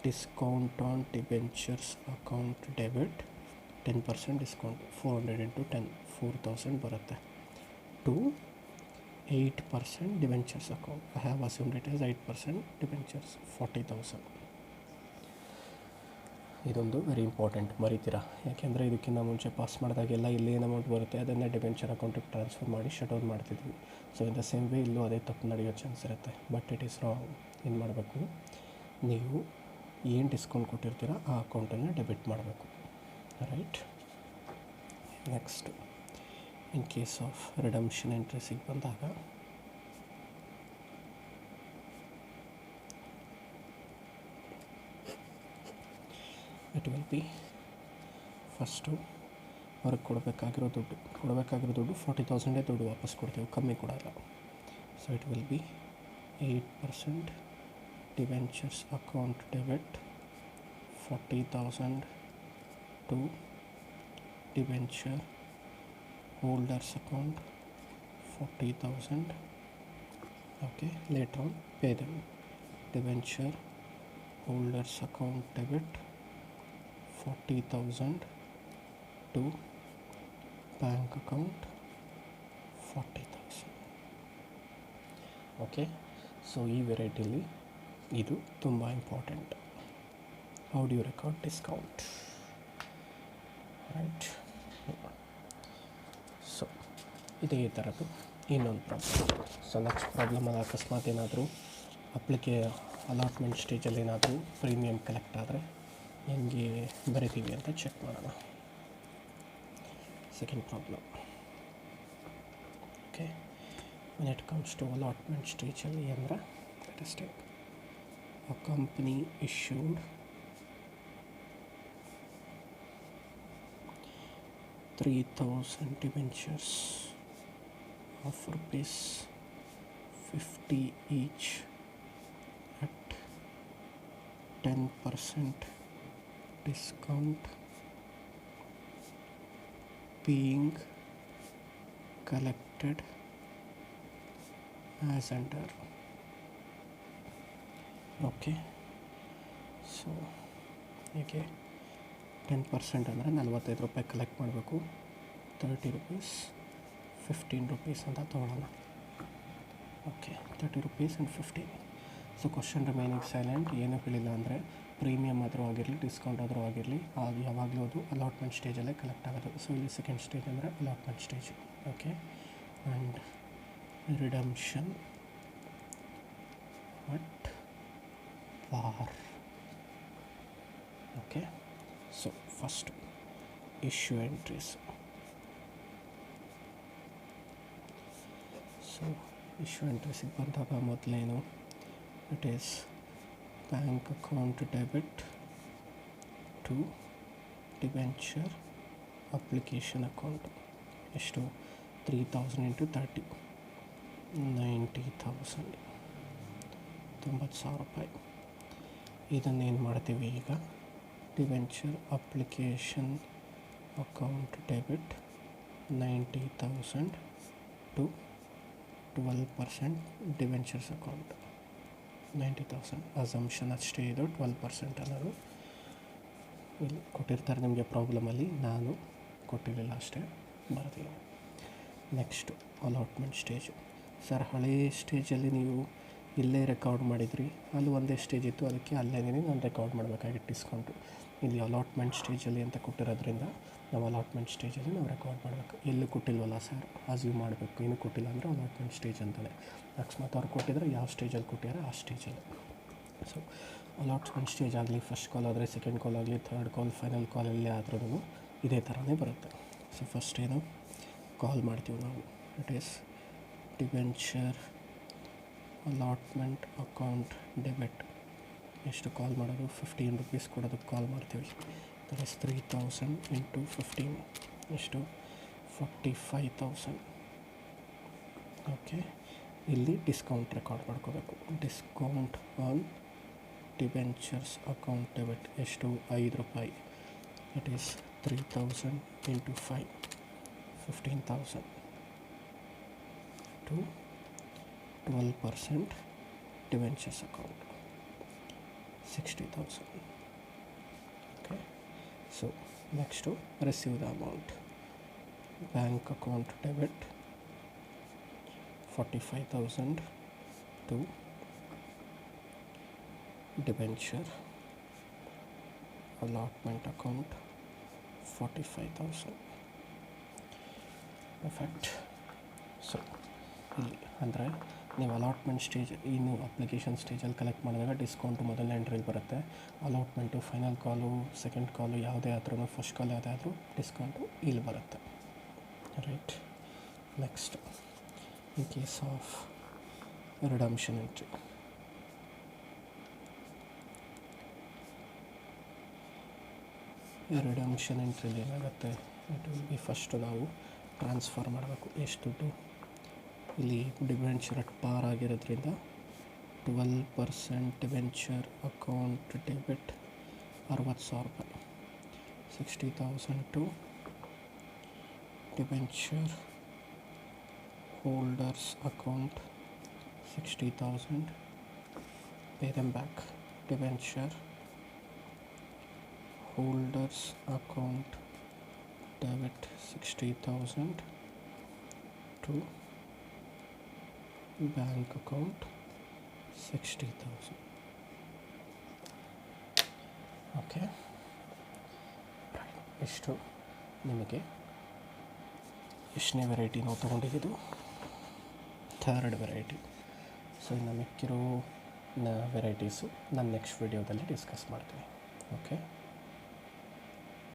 discount on debentures account debit 10% discount, 400 into 10 4,000 ಬರುತ್ತೆ. To 8% debentures account, I have assumed it is 8% debentures 40,000. ಇದೊಂದು ವೆರಿ ಇಂಪಾರ್ಟೆಂಟ್, ಮರಿತೀರಾ. ಯಾಕೆಂದರೆ ಇದಕ್ಕಿಂತ ಮುಂಚೆ ಪಾಸ್ ಮಾಡಿದಾಗೆಲ್ಲ ಇಲ್ಲಿ ಏನು ಅಮೌಂಟ್ ಬರುತ್ತೆ ಅದನ್ನೇ ಡಿಬೆಂಚರ್ ಅಕೌಂಟಿಗೆ ಟ್ರಾನ್ಸ್ಫರ್ ಮಾಡಿ ಶಟ್ ಡೌನ್ ಮಾಡ್ತಿದ್ವಿ. So in the same way ಇಲ್ಲೂ ಅದೇ ತಪ್ಪು ನಡೆಯೋ ಚಾನ್ಸ್ ಇರುತ್ತೆ. But it is wrong. ಏನು ಮಾಡಬೇಕು, ನೀವು ಏನು ಡಿಸ್ಕೌಂಟ್ ಕೊಟ್ಟಿರ್ತೀರ ಆ ಅಕೌಂಟನ್ನು ಡೆಬಿಟ್ ಮಾಡಬೇಕು, right. Next, in case of redemption ಎಂಟ್ರೀಸಿಗೆ ಬಂದಾಗ ಇಟ್ ವಿಲ್ ಬಿ ಫಸ್ಟು ಅವ್ರಿಗೆ ಕೊಡಬೇಕಾಗಿರೋ ದುಡ್ಡು 40,000 ದುಡ್ಡು ವಾಪಸ್ ಕೊಡ್ತೀವಿ, ಕಮ್ಮಿ ಕೊಡಲ್ಲ. So it will be 8% debentures account debit 40,000 to debenture holders account 40,000. Okay, later on pay them. Debenture holders account debit 40,000 to bank account 40,000. Okay, so ಈ ವೆರೈಟಿಲಿ ಇದು ತುಂಬ important. How do you record discount, right. So ಇದೇ ಥರದ್ದು ಇನ್ನೊಂದು ಪ್ರಾಬ್ಲಮ್. ಸೊ ನೆಕ್ಸ್ಟ್ ಪ್ರಾಬ್ಲಮಲ್ಲಿ ಅಕಸ್ಮಾತ್ ಏನಾದರೂ ಅಲಾಟ್ಮೆಂಟ್ ಸ್ಟೇಜಲ್ಲಿ ಏನಾದರೂ ಪ್ರೀಮಿಯಮ್ ಕಲೆಕ್ಟ್ ಆದರೆ ಹೆಂಗೆ ಬರಿತೀವಿ ಅಂತ ಚೆಕ್ ಮಾಡೋಣ. Second problem. Okay, when it comes to allotment ಸ್ಟೇಜಲ್ಲಿ ಅಂದರೆ let us take a company issued 3,000 debentures of rupees 50 each at 10% discount, being collected as under. Okay, so ಹೀಗೆ 10% ಅಂದರೆ 45 ರೂಪಾಯಿ ಕಲೆಕ್ಟ್ ಮಾಡಬೇಕು, 30 ರೂಪೀಸ್ 15 ರೂಪೀಸ್ ಅಂತ ತೊಗೊಳ್ಳೋಣ. Okay, 30 rupees and 15. So question remaining silent, ಏನೂ ಹೇಳಿಲ್ಲ ಅಂದರೆ ಪ್ರೀಮಿಯಮ್ ಆದರೂ ಆಗಿರಲಿ ಡಿಸ್ಕೌಂಟ್ ಆದರೂ ಆಗಿರಲಿ ಅದು ಯಾವಾಗಲೂ ಅದು ಅಲಾಟ್ಮೆಂಟ್ ಸ್ಟೇಜಲ್ಲೇ ಕಲೆಕ್ಟ್ ಆಗೋದು. ಸೊ ಇಲ್ಲಿ ಸೆಕೆಂಡ್ ಸ್ಟೇಜ್ ಅಂದರೆ allotment stage. Okay, and redemption at par. Okay, so first issue entries. So so issue ಎಂಟ್ರೀಸಿಗೆ ಬಂದಾಗ ಮೊದಲೇನು it is bank account debit to debenture application account. ಎಷ್ಟು? 3000 ಇಂಟು 30, 90,000, 90,000 ರೂಪಾಯಿ. ಇದನ್ನೇನು ಮಾಡ್ತೀವಿ ಈಗ? Debenture application account debit 90,000 to 12% debentures account. 90,000 assumption ಅಷ್ಟೇ ಇದು, 12% ಅನ್ನೋದು ಇಲ್ಲಿ ಕೊಟ್ಟಿರ್ತಾರೆ ನಿಮಗೆ ಪ್ರಾಬ್ಲಮಲ್ಲಿ, ನಾನು ಕೊಟ್ಟಿರಲಿಲ್ಲ ಅಷ್ಟೇ, ಬರ್ತೀನಿ. Next allotment stage. ಸರ್ ಹಳೇ ಸ್ಟೇಜಲ್ಲಿ ನೀವು ಇಲ್ಲೇ ರೆಕಾರ್ಡ್ ಮಾಡಿದ್ರಿ, ಅಲ್ಲಿ ಒಂದೇ ಸ್ಟೇಜ್ ಇತ್ತು, ಅದಕ್ಕೆ ಅಲ್ಲೇ ನಾನು ರೆಕಾರ್ಡ್ ಮಾಡಬೇಕಾಗಿತ್ತು ಡಿಸ್ಕೌಂಟು. ಇಲ್ಲಿ ಅಲಾಟ್ಮೆಂಟ್ ಸ್ಟೇಜಲ್ಲಿ ಅಂತ ಕೊಟ್ಟಿರೋದ್ರಿಂದ ನಾವು ಅಲಾಟ್ಮೆಂಟ್ ಸ್ಟೇಜಲ್ಲಿ ನಾವು ರೆಕಾರ್ಡ್ ಮಾಡಬೇಕು. ಎಲ್ಲೂ ಕೊಟ್ಟಿಲ್ವಲ್ಲ ಸರ್, ಅಸ್ಯೂಮ್ ಮಾಡಬೇಕು. ಏನೂ ಕೊಟ್ಟಿಲ್ಲ ಅಂದರೆ ಅಲಾಟ್ಮೆಂಟ್ ಸ್ಟೇಜ್ ಅಂತಲೇ. ಅಕಸ್ಮಾತ್ ಅವ್ರು ಕೊಟ್ಟಿದ್ರೆ ಯಾವ ಸ್ಟೇಜಲ್ಲಿ ಕೊಟ್ಟಿದ್ದಾರೆ ಆ ಸ್ಟೇಜಲ್ಲಿ. ಸೊ ಅಲಾಟ್ಮೆಂಟ್ ಸ್ಟೇಜ್ ಆಗಲಿ, ಫಸ್ಟ್ ಕಾಲ್ ಆದರೆ, ಸೆಕೆಂಡ್ ಕಾಲ್ ಆಗಲಿ, ಥರ್ಡ್ ಕಾಲ್, ಫೈನಲ್ ಕಾಲಲ್ಲಿ ಆದ್ರೂ ಇದೇ ಥರನೇ ಬರುತ್ತೆ. ಸೊ ಫಸ್ಟ್ ಏನು ಕಾಲ್ ಮಾಡ್ತೀವಿ ನಾವು, it is debenture allotment account debit. ಎಷ್ಟು ಕಾಲ್ ಮಾಡೋದು? 15 ರೂಪೀಸ್ ಕೊಡೋದಕ್ಕೆ ಕಾಲ್ ಮಾಡ್ತೀವಿ. ದಟ್ ಈಸ್ 3000 ಇಂಟು 15, ಎಷ್ಟು? 45,000. ಓಕೆ, ಇಲ್ಲಿ ಡಿಸ್ಕೌಂಟ್ ರೆಕಾರ್ಡ್ ಮಾಡ್ಕೋಬೇಕು. Discount on debentures account debit ಎಷ್ಟು? 5 ರೂಪಾಯಿ. It is 3000 into 5, 15,000 to 12% debentures account, 60,000. Okay, so next receive the amount. Bank account debit 45,000 to debenture allotment account 45,000. Perfect. So ಇಲ್ಲಿ ಅಂದರೆ ನೀವು ಅಲಾಟ್ಮೆಂಟ್ ಸ್ಟೇಜ್, ಇನ್ನು ಅಪ್ಲಿಕೇಶನ್ ಸ್ಟೇಜಲ್ಲಿ ಕಲೆಕ್ಟ್ ಮಾಡಿದಾಗ ಡಿಸ್ಕೌಂಟು ಮೊದಲನೇ ಎಂಟ್ರಿಗೆ ಬರುತ್ತೆ. Allotment, final call, second call ಯಾವುದೇ ಆದ್ರೂ, ಫಸ್ಟ್ ಕಾಲ್ ಯಾವುದೇ ಆದರೂ ಡಿಸ್ಕೌಂಟು ಇಲ್ಲಿ ಬರುತ್ತೆ. Right. Next, in case of redemption entry, redemption ಎಂಟ್ರಿಲಿ ಏನಾಗುತ್ತೆ? ಇಟ್ ವಿಲ್ ಬಿ ಫಸ್ಟು ನಾವು ಟ್ರಾನ್ಸ್ಫರ್ ಮಾಡಬೇಕು. ಎಷ್ಟು ದುಡ್ಡು? ಇಲ್ಲಿ ಡಿಬೆಂಚರ್ ಅಟ್ ಪಾರ್ ಆಗಿರೋದ್ರಿಂದ 12% ಡಿಬೆಂಚರ್ ಅಕೌಂಟ್ ಡೆಬಿಟ್ 60,000 ರೂಪಾಯಿ. 60,000 to debenture holders account 60,000, pay them back. Debenture holders account debit 60,000 to bank account 60,000. Okay, ಇಷ್ಟು ನಿಮಗೆ ಎಷ್ಟನೇ ವೆರೈಟಿ ನಾವು ತೊಗೊಂಡಿದ್ದು? Third variety. ಸೊ ಇನ್ನು ಮಿಕ್ಕಿರೋ ವೆರೈಟೀಸು ನಾನು ನೆಕ್ಸ್ಟ್ ವಿಡಿಯೋದಲ್ಲಿ ಡಿಸ್ಕಸ್ ಮಾಡ್ತೀನಿ. ಓಕೆ.